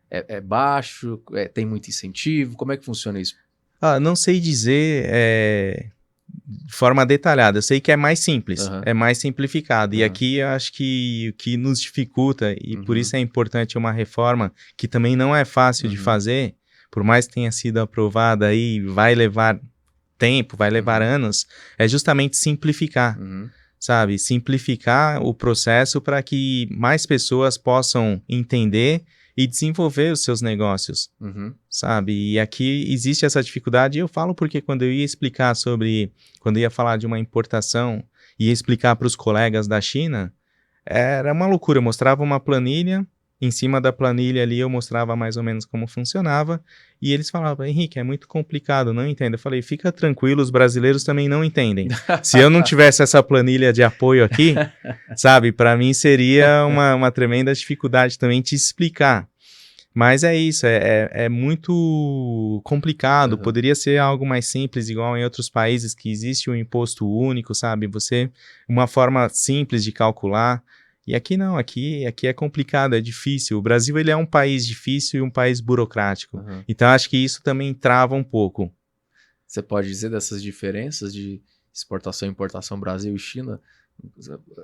É baixo? Tem muito incentivo? Como é que funciona isso? Não sei dizer de forma detalhada. Eu sei que é mais simples, é mais simplificado. E aqui eu acho que o que nos dificulta, e por isso é importante uma reforma que também não é fácil de fazer, por mais que tenha sido aprovada aí, vai levar tempo, vai levar anos, é justamente simplificar. Sabe, simplificar o processo para que mais pessoas possam entender e desenvolver os seus negócios, sabe? E aqui existe essa dificuldade, e eu falo porque quando eu ia explicar quando eu ia falar de uma importação, ia explicar para os colegas da China, era uma loucura, eu mostrava uma planilha, em cima da planilha ali eu mostrava mais ou menos como funcionava, e eles falavam, Henrique, é muito complicado, não entendo. Eu falei, fica tranquilo, os brasileiros também não entendem. Se eu não tivesse essa planilha de apoio aqui, sabe, para mim seria uma tremenda dificuldade também te explicar. Mas é isso, é muito complicado, poderia ser algo mais simples, igual em outros países que existe um imposto único, sabe, uma forma simples de calcular. E aqui não, aqui é complicado, é difícil. O Brasil ele é um país difícil e um país burocrático. Então acho que isso também trava um pouco. Você pode dizer dessas diferenças de exportação e importação Brasil e China?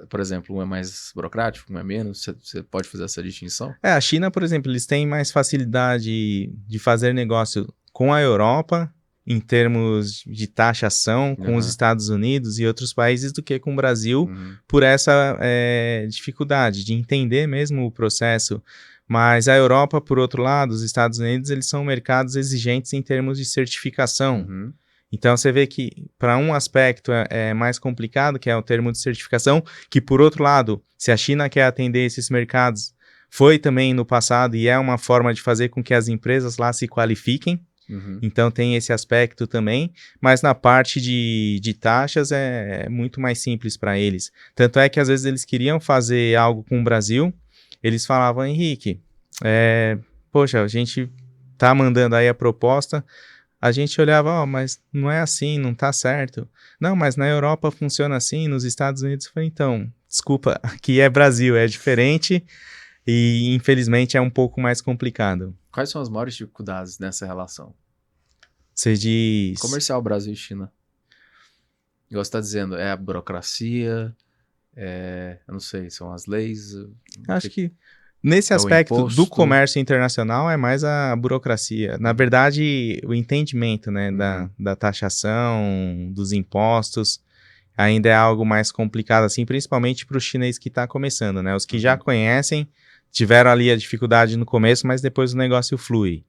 Por exemplo, um é mais burocrático, um é menos? Você pode fazer essa distinção? A China, por exemplo, eles têm mais facilidade de fazer negócio com a Europa, em termos de taxação, com os Estados Unidos e outros países, do que com o Brasil, por essa dificuldade de entender mesmo o processo. Mas a Europa, por outro lado, os Estados Unidos, eles são mercados exigentes em termos de certificação. Então, você vê que para um aspecto é mais complicado, que é o termo de certificação, que por outro lado, se a China quer atender esses mercados, foi também no passado e é uma forma de fazer com que as empresas lá se qualifiquem. Então tem esse aspecto também, mas na parte de taxas é muito mais simples para eles. Tanto é que às vezes eles queriam fazer algo com o Brasil, eles falavam, Henrique, poxa, a gente tá mandando aí a proposta, a gente olhava, mas não é assim, não tá certo. Não, mas na Europa funciona assim, nos Estados Unidos. Eu falei, então, desculpa, aqui é Brasil, é diferente e infelizmente é um pouco mais complicado. Quais são as maiores dificuldades nessa relação? Você diz... Comercial Brasil e China. Igual você está dizendo, é a burocracia, eu não sei, são as leis... Acho que nesse aspecto do comércio internacional é mais a burocracia. Na verdade, o entendimento, né, da taxação, dos impostos, ainda é algo mais complicado, assim, principalmente para o chinês que está começando, né? Os que já conhecem tiveram ali a dificuldade no começo, mas depois o negócio flui.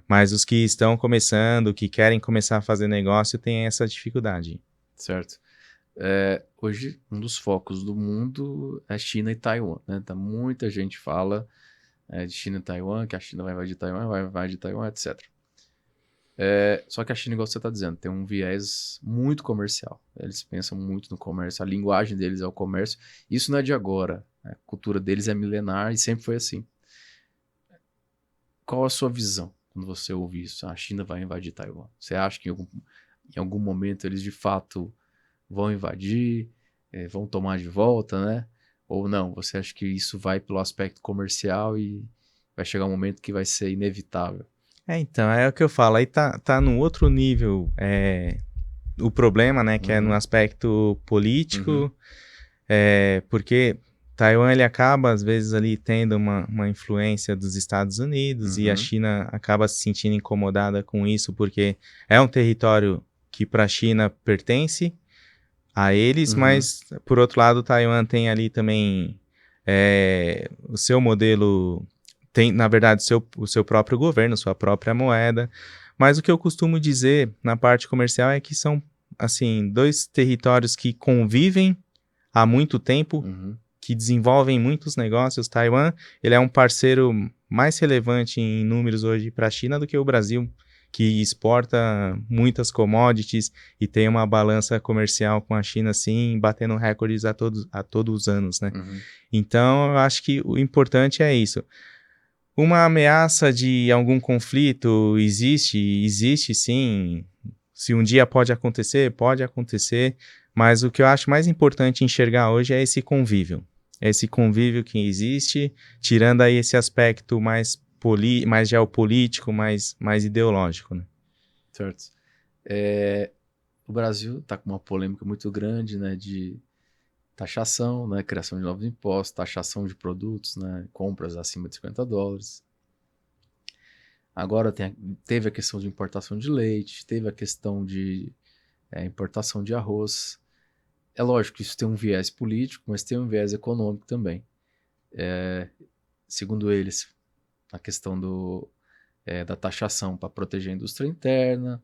Mas os que estão começando, que querem começar a fazer negócio, têm essa dificuldade. Certo. Hoje, um dos focos do mundo é China e Taiwan, né? Muita gente fala de China e Taiwan, que a China vai invadir Taiwan, vai invadir Taiwan, etc. Só que a China, igual você está dizendo, tem um viés muito comercial. Eles pensam muito no comércio, a linguagem deles é o comércio. Isso não é de agora. A cultura deles é milenar e sempre foi assim. Qual a sua visão quando você ouve isso? A China vai invadir Taiwan. Você acha que em algum momento eles de fato vão invadir, vão tomar de volta, né? Ou não? Você acha que isso vai pelo aspecto comercial e vai chegar um momento que vai ser inevitável? Então, é o que eu falo. Aí tá num outro nível o problema, né? Que é no aspecto político, porque Taiwan ele acaba, às vezes, ali tendo uma influência dos Estados Unidos e a China acaba se sentindo incomodada com isso, porque é um território que para a China pertence a eles, mas, por outro lado, Taiwan tem ali também o seu modelo tem, na verdade, o seu próprio governo, sua própria moeda. Mas o que eu costumo dizer na parte comercial é que são, assim, 2 territórios que convivem há muito tempo, Uhum. que desenvolvem muitos negócios. Taiwan, ele é um parceiro mais relevante em números hoje para a China do que o Brasil, que exporta muitas commodities e tem uma balança comercial com a China, assim, batendo recordes a todos os anos, né? Uhum. Então, eu acho que o importante é isso. Uma ameaça de algum conflito existe sim. Se um dia pode acontecer, mas o que eu acho mais importante enxergar hoje é esse convívio. É esse convívio que existe, tirando aí esse aspecto mais geopolítico, mais ideológico, né? Certo. O Brasil está com uma polêmica muito grande, né, de taxação, né, criação de novos impostos, taxação de produtos, né, compras acima de $50. Agora teve a questão de importação de leite, teve a questão de importação de arroz. É lógico que isso tem um viés político, mas tem um viés econômico também. Segundo eles, a questão da taxação para proteger a indústria interna,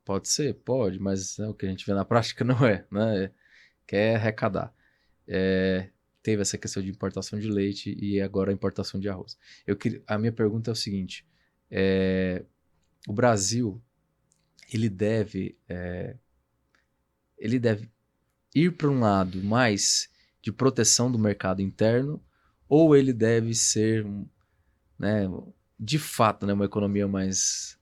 pode ser? Pode, mas o que a gente vê na prática não é, né? Quer arrecadar. Teve essa questão de importação de leite e agora a importação de arroz. A minha pergunta é o seguinte, o Brasil, ele deve ir para um lado mais de proteção do mercado interno ou ele deve ser, né, de fato, né, uma economia mais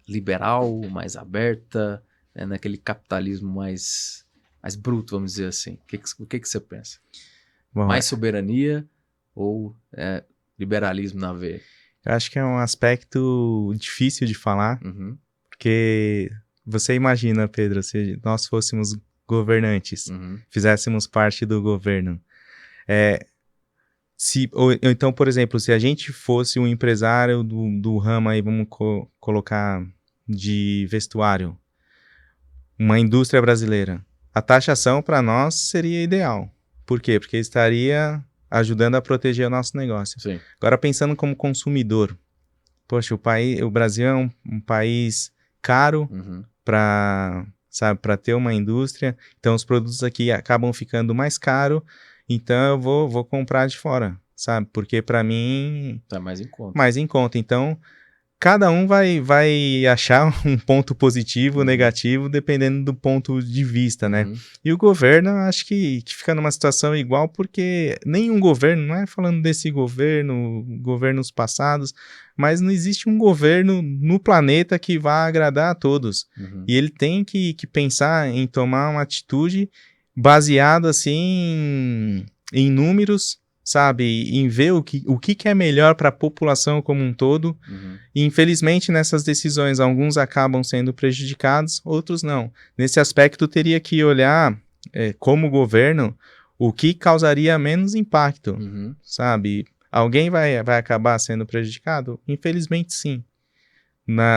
liberal, mais aberta, né, naquele capitalismo mais bruto, vamos dizer assim. O que você pensa? Bom, Mais soberania ou liberalismo na veia? eu acho que é um aspecto difícil de falar, Uhum. porque você imagina, Pedro, se nós fôssemos governantes, fizéssemos parte do governo. Ou então, por exemplo, se a gente fosse um empresário do ramo aí, vamos colocar de vestuário, uma indústria brasileira, a taxação para nós seria ideal. Por quê? Porque estaria ajudando a proteger o nosso negócio. Sim. Agora, pensando como consumidor, poxa, o Brasil é um país caro para ter uma indústria, então os produtos aqui acabam ficando mais caros, então eu vou comprar de fora, sabe? Porque para mim tá mais em conta. Então, cada um vai achar um ponto positivo ou negativo, dependendo do ponto de vista, né? E o governo, acho que fica numa situação igual, porque nenhum governo, não é falando desse governo, governos passados, mas não existe um governo no planeta que vá agradar a todos. E ele tem que pensar em tomar uma atitude baseada, assim, em números, sabe, em ver o que é melhor para a população como um todo. E infelizmente nessas decisões alguns acabam sendo prejudicados, outros não. Nesse aspecto teria que olhar como governo o que causaria menos impacto, sabe? Alguém vai acabar sendo prejudicado? Infelizmente sim,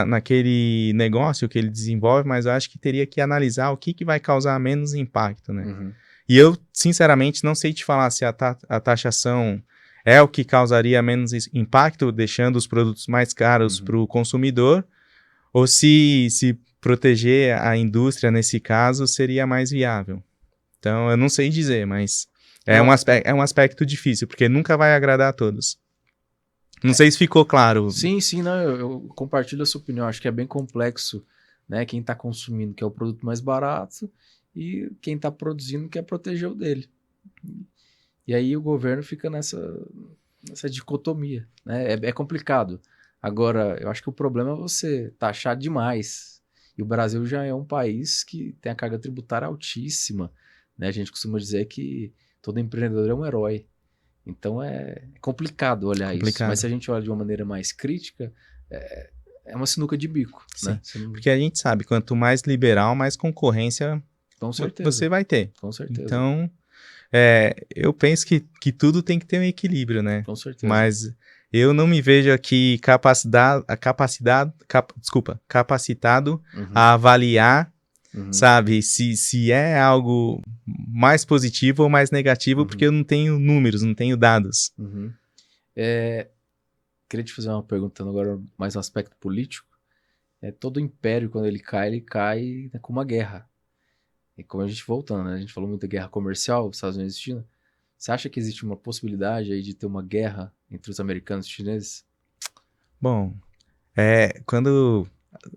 naquele negócio que ele desenvolve, mas eu acho que teria que analisar o que vai causar menos impacto, né? E eu, sinceramente, não sei te falar se a taxação é o que causaria menos impacto, deixando os produtos mais caros para o consumidor, ou se proteger a indústria, nesse caso, seria mais viável. Então, eu não sei dizer, mas é um aspecto difícil, porque nunca vai agradar a todos. Não sei se ficou claro. Sim, não, eu compartilho a sua opinião. Acho que é bem complexo, né? Quem está consumindo quer o produto mais barato e quem está produzindo quer proteger o dele. E aí o governo fica nessa dicotomia, né? É complicado. Agora, eu acho que o problema é você taxar demais. E o Brasil já é um país que tem a carga tributária altíssima, né? A gente costuma dizer que todo empreendedor é um herói. Então é complicado olhar isso. Mas se a gente olha de uma maneira mais crítica, é uma sinuca de bico. Sim, né? Porque a gente sabe, quanto mais liberal, mais concorrência você vai ter. Com certeza. Então, eu penso que tudo tem que ter um equilíbrio, né? Com certeza. Mas eu não me vejo aqui capacitado a avaliar, sabe, se é algo mais positivo ou mais negativo, porque eu não tenho números, não tenho dados. queria te fazer uma pergunta agora mais no aspecto político. Todo império, quando ele cai né, com uma guerra. E como a gente voltando, né? A gente falou muito da guerra comercial, Estados Unidos e China. Você acha que existe uma possibilidade aí de ter uma guerra entre os americanos e os chineses? Bom,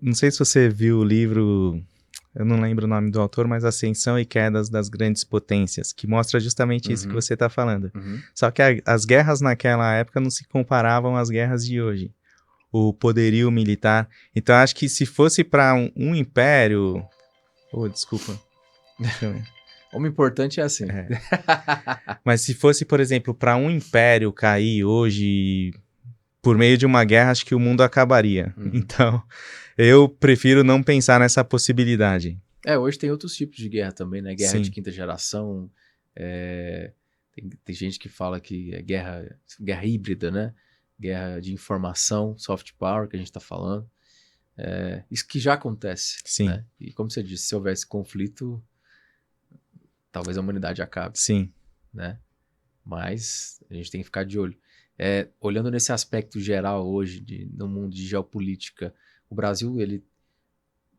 não sei se você viu o livro, eu não lembro o nome do autor, mas Ascensão e Quedas das Grandes Potências, que mostra justamente isso que você está falando. Só que as guerras naquela época não se comparavam às guerras de hoje. O poderio militar. Então, acho que se fosse para um império... Oh, desculpa. Deixa eu ver. O importante é assim. Mas se fosse, por exemplo, para um império cair hoje por meio de uma guerra, acho que o mundo acabaria. Então, eu prefiro não pensar nessa possibilidade. Hoje tem outros tipos de guerra também, né? Guerra Sim. de quinta geração. Tem gente que fala que é guerra híbrida, né? Guerra de informação, soft power, que a gente está falando. Isso que já acontece. Sim. Né? E como você disse, se houvesse conflito, talvez a humanidade acabe. Sim. Né? Mas a gente tem que ficar de olho. Olhando nesse aspecto geral hoje, no mundo de geopolítica, o Brasil,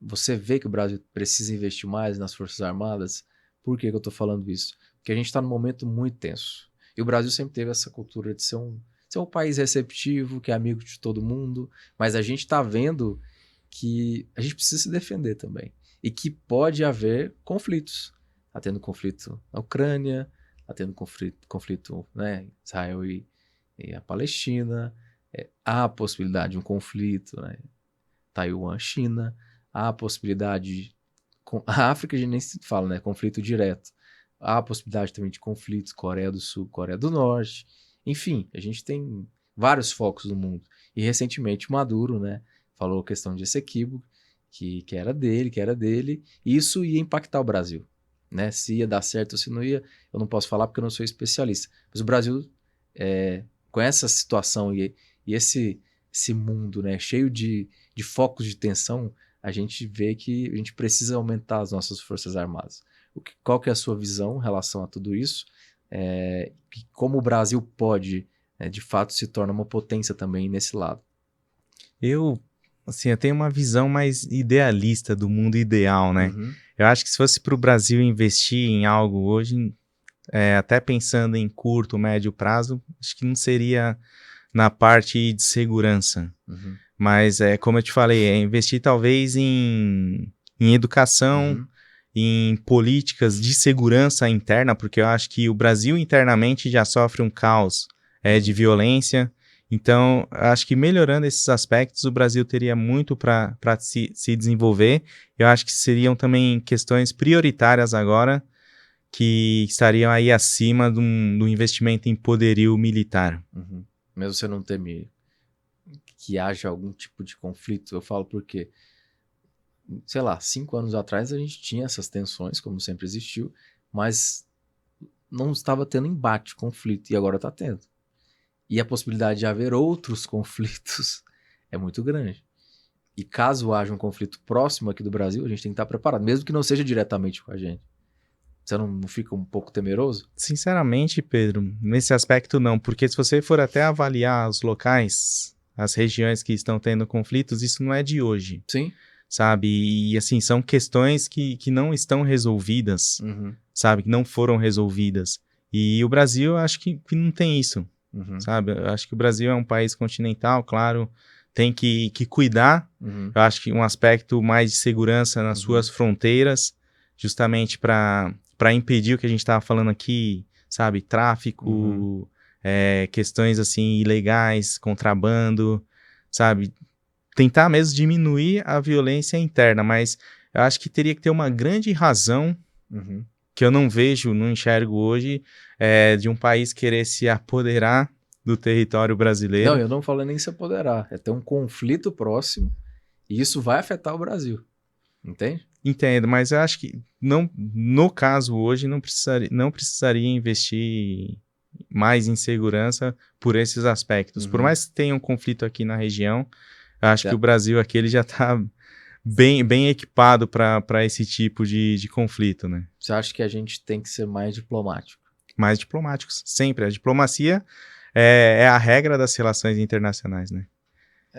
você vê que o Brasil precisa investir mais nas Forças Armadas. Por que eu estou falando isso? Porque a gente está num momento muito tenso. E o Brasil sempre teve essa cultura de ser um país receptivo, que é amigo de todo mundo, mas a gente está vendo que a gente precisa se defender também. E que pode haver conflitos. Está tendo conflito na Ucrânia, está tendo conflito né, Israel e a Palestina, há a possibilidade de um conflito, né, Taiwan, China, há a possibilidade, a África a gente nem se fala, né, conflito direto, há a possibilidade também de conflitos, Coreia do Sul, Coreia do Norte, enfim, a gente tem vários focos no mundo, e recentemente o Maduro, né, falou a questão de Essequibo, que era dele, e isso ia impactar o Brasil, né, se ia dar certo ou se não ia, eu não posso falar porque eu não sou especialista, mas o Brasil com essa situação e esse mundo, né, cheio de focos de tensão, a gente vê que a gente precisa aumentar as nossas forças armadas. Qual que é a sua visão em relação a tudo isso? Como o Brasil pode, de fato, se tornar uma potência também nesse lado? Eu tenho uma visão mais idealista do mundo ideal, né? Eu acho que se fosse para o Brasil investir em algo hoje... até pensando em curto, médio prazo, acho que não seria na parte de segurança. Mas, como eu te falei, investir talvez em educação, em políticas de segurança interna, porque eu acho que o Brasil internamente já sofre um caos de violência. Então, acho que melhorando esses aspectos, o Brasil teria muito para se desenvolver. Eu acho que seriam também questões prioritárias agora, que estariam aí acima do investimento em poderio militar. Mesmo você não teme que haja algum tipo de conflito, eu falo porque, sei lá, 5 anos atrás a gente tinha essas tensões, como sempre existiu, mas não estava tendo embate, conflito, e agora está tendo. E a possibilidade de haver outros conflitos é muito grande. E caso haja um conflito próximo aqui do Brasil, a gente tem que estar preparado, mesmo que não seja diretamente com a gente. Você não fica um pouco temeroso? Sinceramente, Pedro, nesse aspecto não, porque se você for até avaliar os locais, as regiões que estão tendo conflitos, isso não é de hoje. Sim. Sabe? E assim, são questões que não estão resolvidas, sabe? Que não foram resolvidas. E o Brasil, eu acho que não tem isso, sabe? Eu acho que o Brasil é um país continental, claro, tem que cuidar. Eu acho que um aspecto mais de segurança nas suas fronteiras, justamente para impedir o que a gente estava falando aqui, sabe? Tráfico, questões assim ilegais, contrabando, sabe? Tentar mesmo diminuir a violência interna, mas eu acho que teria que ter uma grande razão, que eu não vejo, não enxergo hoje, de um país querer se apoderar do território brasileiro. Não, eu não falo nem se apoderar, é ter um conflito próximo e isso vai afetar o Brasil, entende? Entendo, mas eu acho que não, no caso hoje não precisaria investir mais em segurança por esses aspectos. Por mais que tenha um conflito aqui na região, eu acho que o Brasil aqui ele já está bem equipado para esse tipo de conflito, né? Você acha que a gente tem que ser mais diplomático? Mais diplomáticos, sempre. A diplomacia é a regra das relações internacionais, né?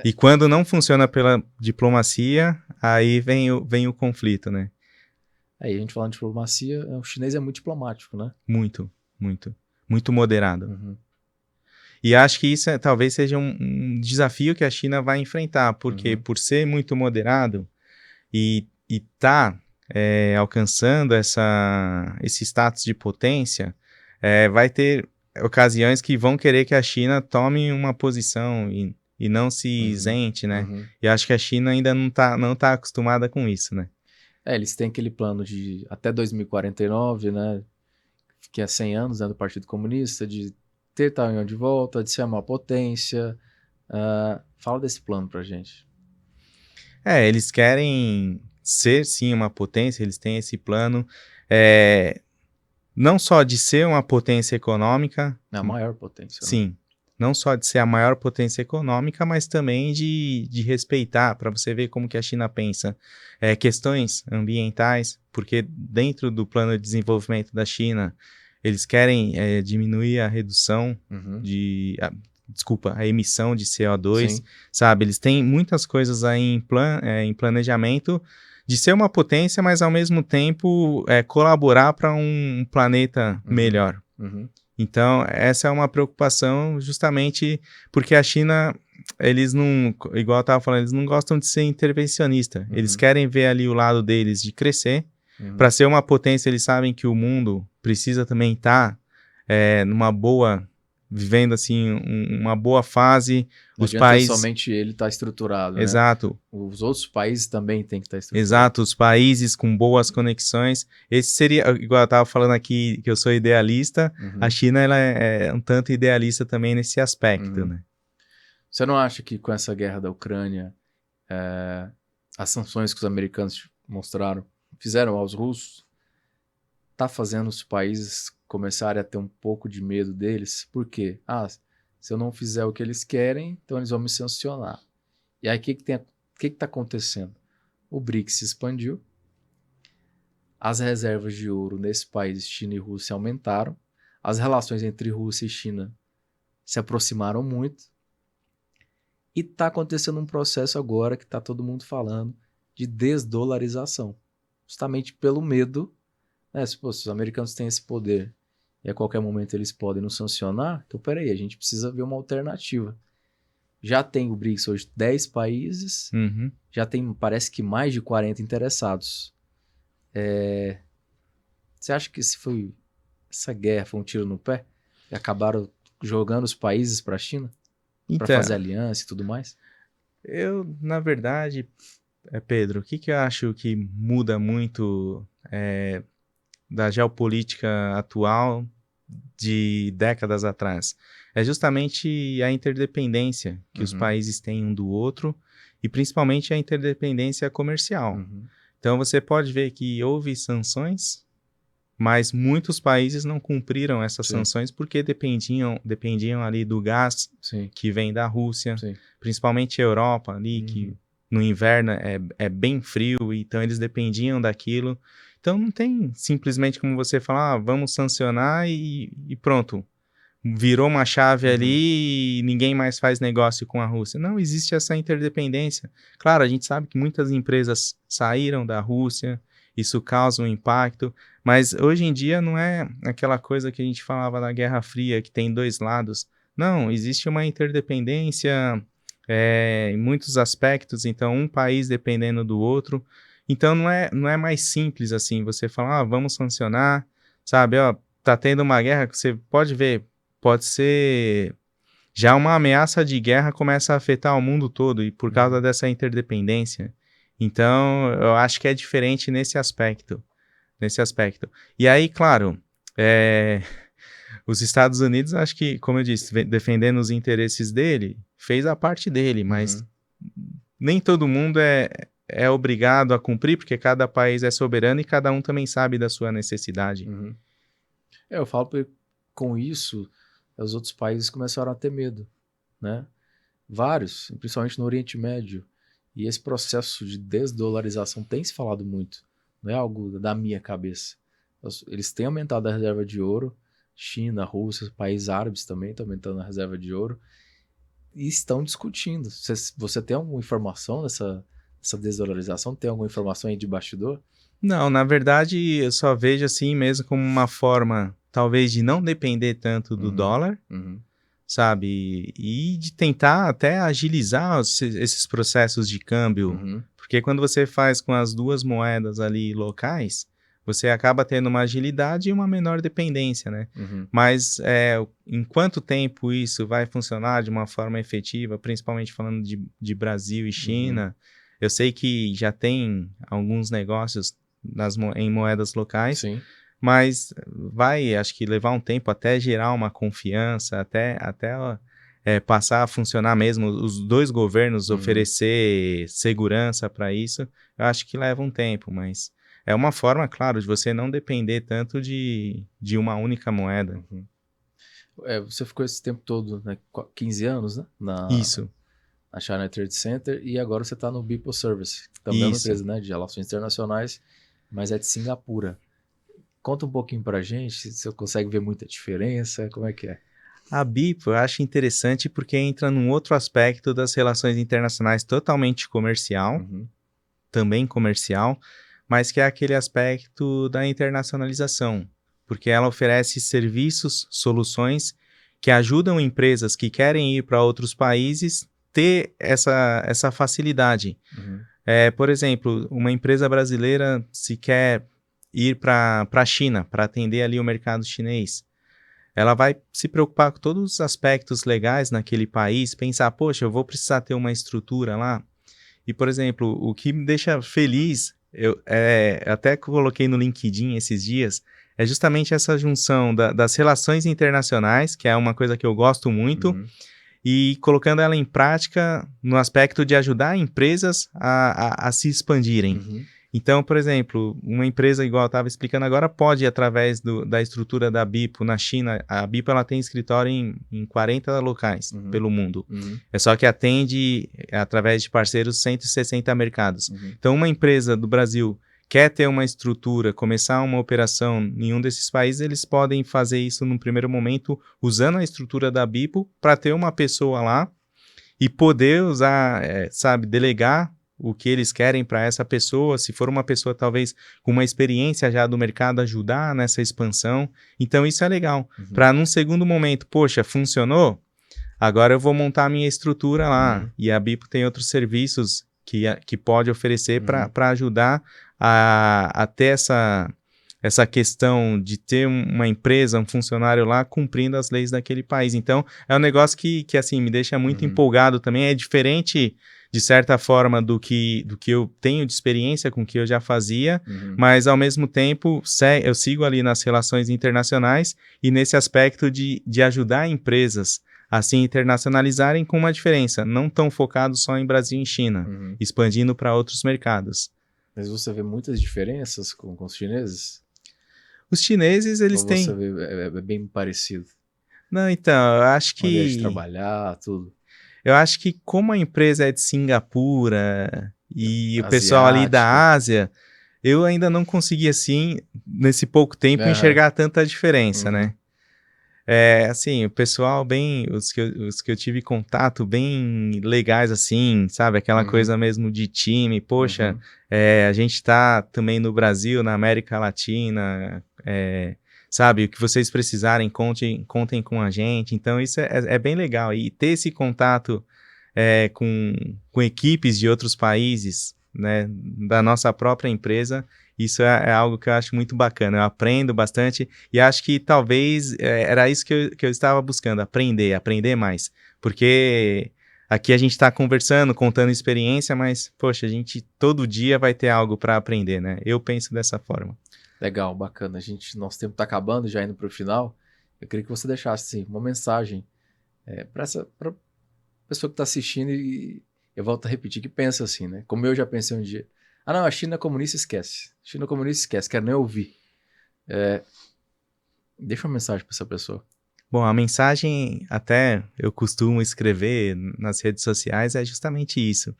E quando não funciona pela diplomacia, aí vem o conflito, né? Aí a gente falando de diplomacia, o chinês é muito diplomático, né? Muito, muito. Muito moderado. Uhum. E acho que isso talvez seja um desafio que a China vai enfrentar, porque por ser muito moderado e tá alcançando esse status de potência, vai ter ocasiões que vão querer que a China tome uma posição e não se isente, né? E acho que a China ainda não tá acostumada com isso, né? Eles têm aquele plano de até 2049, né? Que é 100 anos, né, do Partido Comunista, de ter Taiwan de volta, de ser uma potência. Fala desse plano pra gente. Eles querem ser, sim, uma potência, eles têm esse plano, não só de ser uma potência econômica. É a maior potência, né? Sim, não só de ser a maior potência econômica, mas também de respeitar, para você ver como que a China pensa, questões ambientais, porque dentro do plano de desenvolvimento da China, eles querem diminuir a redução a emissão de CO2, Sim. sabe? Eles têm muitas coisas aí em planejamento de ser uma potência, mas ao mesmo tempo colaborar para um planeta melhor. Então, essa é uma preocupação justamente porque a China, eles não, igual eu estava falando, eles não gostam de ser intervencionista. Eles querem ver ali o lado deles de crescer. Para ser uma potência, eles sabem que o mundo precisa também estar numa boa, vivendo assim, uma boa fase. Não Os adianta países... somente ele estar estruturado, né? Exato. Os outros países também têm que estar estruturados. Exato, os países com boas conexões. Esse seria, igual eu estava falando aqui, que eu sou idealista, a China ela é um tanto idealista também nesse aspecto, né? Você não acha que com essa guerra da Ucrânia, as sanções que os americanos fizeram aos russos, tá fazendo os países começarem a ter um pouco de medo deles? Por quê? Se eu não fizer o que eles querem, então eles vão me sancionar. E aí o que tá acontecendo? O BRICS se expandiu, as reservas de ouro nesse país, China e Rússia, aumentaram, as relações entre Rússia e China se aproximaram muito, e está acontecendo um processo agora que está todo mundo falando de desdolarização, justamente pelo medo, né? Se os americanos têm esse poder e a qualquer momento eles podem nos sancionar, então peraí, a gente precisa ver uma alternativa. Já tem o BRICS hoje 10 países, já tem, parece que mais de 40 interessados. Você acha que essa guerra foi um tiro no pé? E acabaram jogando os países para a China? Para fazer aliança e tudo mais? Eu, na verdade, Pedro, o que eu acho que muda muito da geopolítica atual de décadas atrás? É justamente a interdependência que os países têm um do outro e principalmente a interdependência comercial. Então você pode ver que houve sanções, mas muitos países não cumpriram essas sanções porque dependiam ali do gás que vem da Rússia, principalmente a Europa ali, que no inverno é bem frio, então eles dependiam daquilo. Então não tem simplesmente como você falar, vamos sancionar e pronto. Virou uma chave ali e ninguém mais faz negócio com a Rússia. Não, existe essa interdependência. Claro, a gente sabe que muitas empresas saíram da Rússia, isso causa um impacto, mas hoje em dia não é aquela coisa que a gente falava da Guerra Fria, que tem dois lados. Não, existe uma interdependência em muitos aspectos, então um país dependendo do outro. Então não é mais simples assim, você falar, vamos sancionar, sabe, tá tendo uma guerra que você pode ver, pode ser já uma ameaça de guerra começa a afetar o mundo todo e por causa dessa interdependência. Então, eu acho que é diferente nesse aspecto. E aí, claro, os Estados Unidos, acho que, como eu disse, defendendo os interesses dele, fez a parte dele, mas nem todo mundo é obrigado a cumprir, porque cada país é soberano e cada um também sabe da sua necessidade. Eu falo que com isso, os outros países começaram a ter medo, né? Vários, principalmente no Oriente Médio. E esse processo de desdolarização tem se falado muito. Não é algo da minha cabeça. Eles têm aumentado a reserva de ouro. China, Rússia, países árabes também estão aumentando a reserva de ouro e estão discutindo. Você tem alguma informação dessa desvalorização? Tem alguma informação aí de bastidor? Não, na verdade, eu só vejo assim mesmo como uma forma, talvez, de não depender tanto do dólar, sabe? E de tentar até agilizar esses processos de câmbio. Porque quando você faz com as duas moedas ali locais, você acaba tendo uma agilidade e uma menor dependência, né? Mas em quanto tempo isso vai funcionar de uma forma efetiva, principalmente falando de Brasil e China, eu sei que já tem alguns negócios em moedas locais, Sim. mas vai, acho que levar um tempo até gerar uma confiança, até passar a funcionar mesmo, os dois governos oferecer segurança para isso, eu acho que leva um tempo, mas é uma forma, claro, de você não depender tanto de uma única moeda. Você ficou esse tempo todo, né, 15 anos, né? Isso. Na China Trade Center, e agora você está no Beeple Service, que também é uma empresa, né, de relações internacionais, mas é de Singapura. Conta um pouquinho pra gente, se você consegue ver muita diferença, como é que é? A BIP eu acho interessante porque entra num outro aspecto das relações internacionais totalmente comercial, também comercial, mas que é aquele aspecto da internacionalização, porque ela oferece serviços, soluções que ajudam empresas que querem ir para outros países ter essa facilidade. Por exemplo, uma empresa brasileira se quer ir para a China, para atender ali o mercado chinês, ela vai se preocupar com todos os aspectos legais naquele país, pensar, poxa, eu vou precisar ter uma estrutura lá. E, por exemplo, o que me deixa feliz, eu até coloquei no LinkedIn esses dias, é justamente essa junção das relações internacionais, que é uma coisa que eu gosto muito, e colocando ela em prática no aspecto de ajudar empresas a se expandirem. Então, por exemplo, uma empresa, igual eu estava explicando agora, pode, através da estrutura da BIPO na China, a BIPO ela tem escritório em 40 locais pelo mundo. É só que atende, através de parceiros, 160 mercados. Então, uma empresa do Brasil quer ter uma estrutura, começar uma operação em um desses países, eles podem fazer isso num primeiro momento, usando a estrutura da BIPO, para ter uma pessoa lá e poder usar, delegar o que eles querem para essa pessoa, se for uma pessoa talvez com uma experiência já do mercado, ajudar nessa expansão. Então isso é legal. Para num segundo momento, poxa, funcionou? Agora eu vou montar a minha estrutura lá. E a BIPO tem outros serviços que pode oferecer para ajudar a ter essa questão de ter uma empresa, um funcionário lá cumprindo as leis daquele país. Então é um negócio que assim, me deixa muito empolgado também. É diferente, de certa forma, do que eu tenho de experiência com o que eu já fazia, mas ao mesmo tempo eu sigo ali nas relações internacionais e nesse aspecto de ajudar empresas a se internacionalizarem com uma diferença, não tão focado só em Brasil e China, expandindo para outros mercados. Mas você vê muitas diferenças com os chineses? Os chineses, eles ou têm... você vê, é bem parecido? Não, então, eu acho que... Maneira de trabalhar, tudo. Eu acho que como a empresa é de Singapura e o pessoal ali da Ásia, eu ainda não consegui, assim, nesse pouco tempo, enxergar tanta diferença, né? Assim, o pessoal os que eu tive contato bem legais, assim, sabe? Aquela coisa mesmo de time. Poxa, a gente tá também no Brasil, na América Latina, sabe? O que vocês precisarem, contem com a gente. Então, isso é bem legal. E ter esse contato com equipes de outros países, né? Da nossa própria empresa, isso é algo que eu acho muito bacana. Eu aprendo bastante e acho que talvez era isso que eu estava buscando, aprender mais. Porque aqui a gente está conversando, contando experiência, mas, poxa, a gente todo dia vai ter algo para aprender, né? Eu penso dessa forma. Legal, bacana. Nosso tempo está acabando, já indo para o final. Eu queria que você deixasse assim, uma mensagem para a pessoa que está assistindo e eu volto a repetir, que pensa assim, né? Como eu já pensei um dia. Ah, não, a China comunista esquece. China comunista esquece, quero nem ouvir. Deixa uma mensagem para essa pessoa. Bom, a mensagem, até eu costumo escrever nas redes sociais, é justamente isso.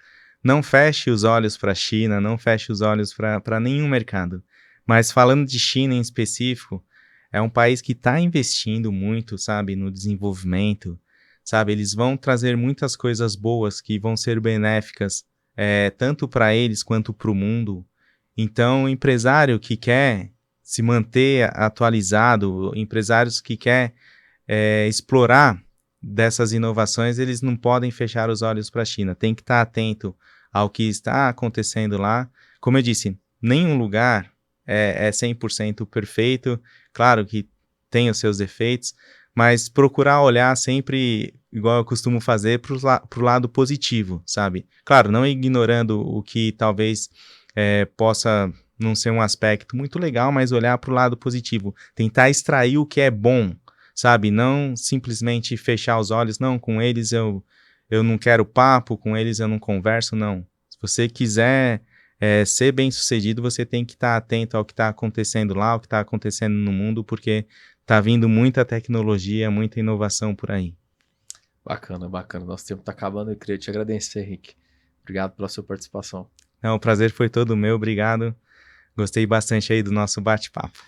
Não feche os olhos para a China, não feche os olhos para nenhum mercado. Mas falando de China em específico, é um país que está investindo muito, sabe, no desenvolvimento, sabe? Eles vão trazer muitas coisas boas que vão ser benéficas, tanto para eles quanto para o mundo. Então, o empresário que quer se manter atualizado, empresários que quer explorar dessas inovações, eles não podem fechar os olhos para a China. Tem que estar atento ao que está acontecendo lá. Como eu disse, nenhum lugar é 100% perfeito. Claro que tem os seus defeitos, mas procurar olhar sempre, igual eu costumo fazer, para o lado positivo, sabe? Claro, não ignorando o que talvez possa não ser um aspecto muito legal, mas olhar para o lado positivo. Tentar extrair o que é bom, sabe? Não simplesmente fechar os olhos. Não, com eles eu não quero papo, com eles eu não converso, não. Se você quiser ser bem-sucedido, você tem que estar atento ao que está acontecendo lá, ao que está acontecendo no mundo, porque está vindo muita tecnologia, muita inovação por aí. Bacana, bacana. Nosso tempo está acabando. Eu queria te agradecer, Henrique. Obrigado pela sua participação. O prazer foi todo meu, obrigado. Gostei bastante aí do nosso bate-papo.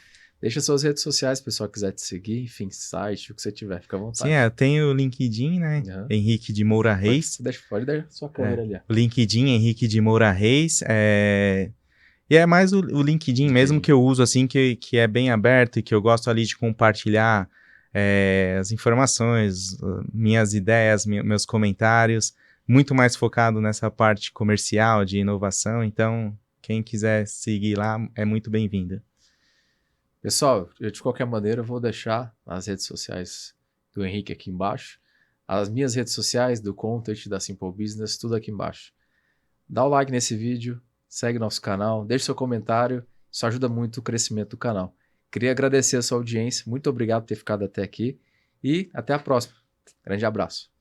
Deixa suas redes sociais, se o pessoal quiser te seguir, enfim, site, o que você tiver, fica à vontade. Sim, eu tenho o LinkedIn, né? Uhum. Henrique de Moura Reis. Pode dar sua câmera ali. O LinkedIn, Henrique de Moura Reis. E é mais o LinkedIn mesmo que eu uso, assim, que é bem aberto e que eu gosto ali de compartilhar as informações, minhas ideias, meus comentários, muito mais focado nessa parte comercial, de inovação. Então, quem quiser seguir lá é muito bem-vindo. Pessoal, eu de qualquer maneira vou deixar as redes sociais do Henrique aqui embaixo, as minhas redes sociais, do Content, da Simple Business, tudo aqui embaixo. Dá o like nesse vídeo, segue nosso canal, deixe seu comentário, isso ajuda muito o crescimento do canal. Queria agradecer a sua audiência, muito obrigado por ter ficado até aqui e até a próxima. Grande abraço.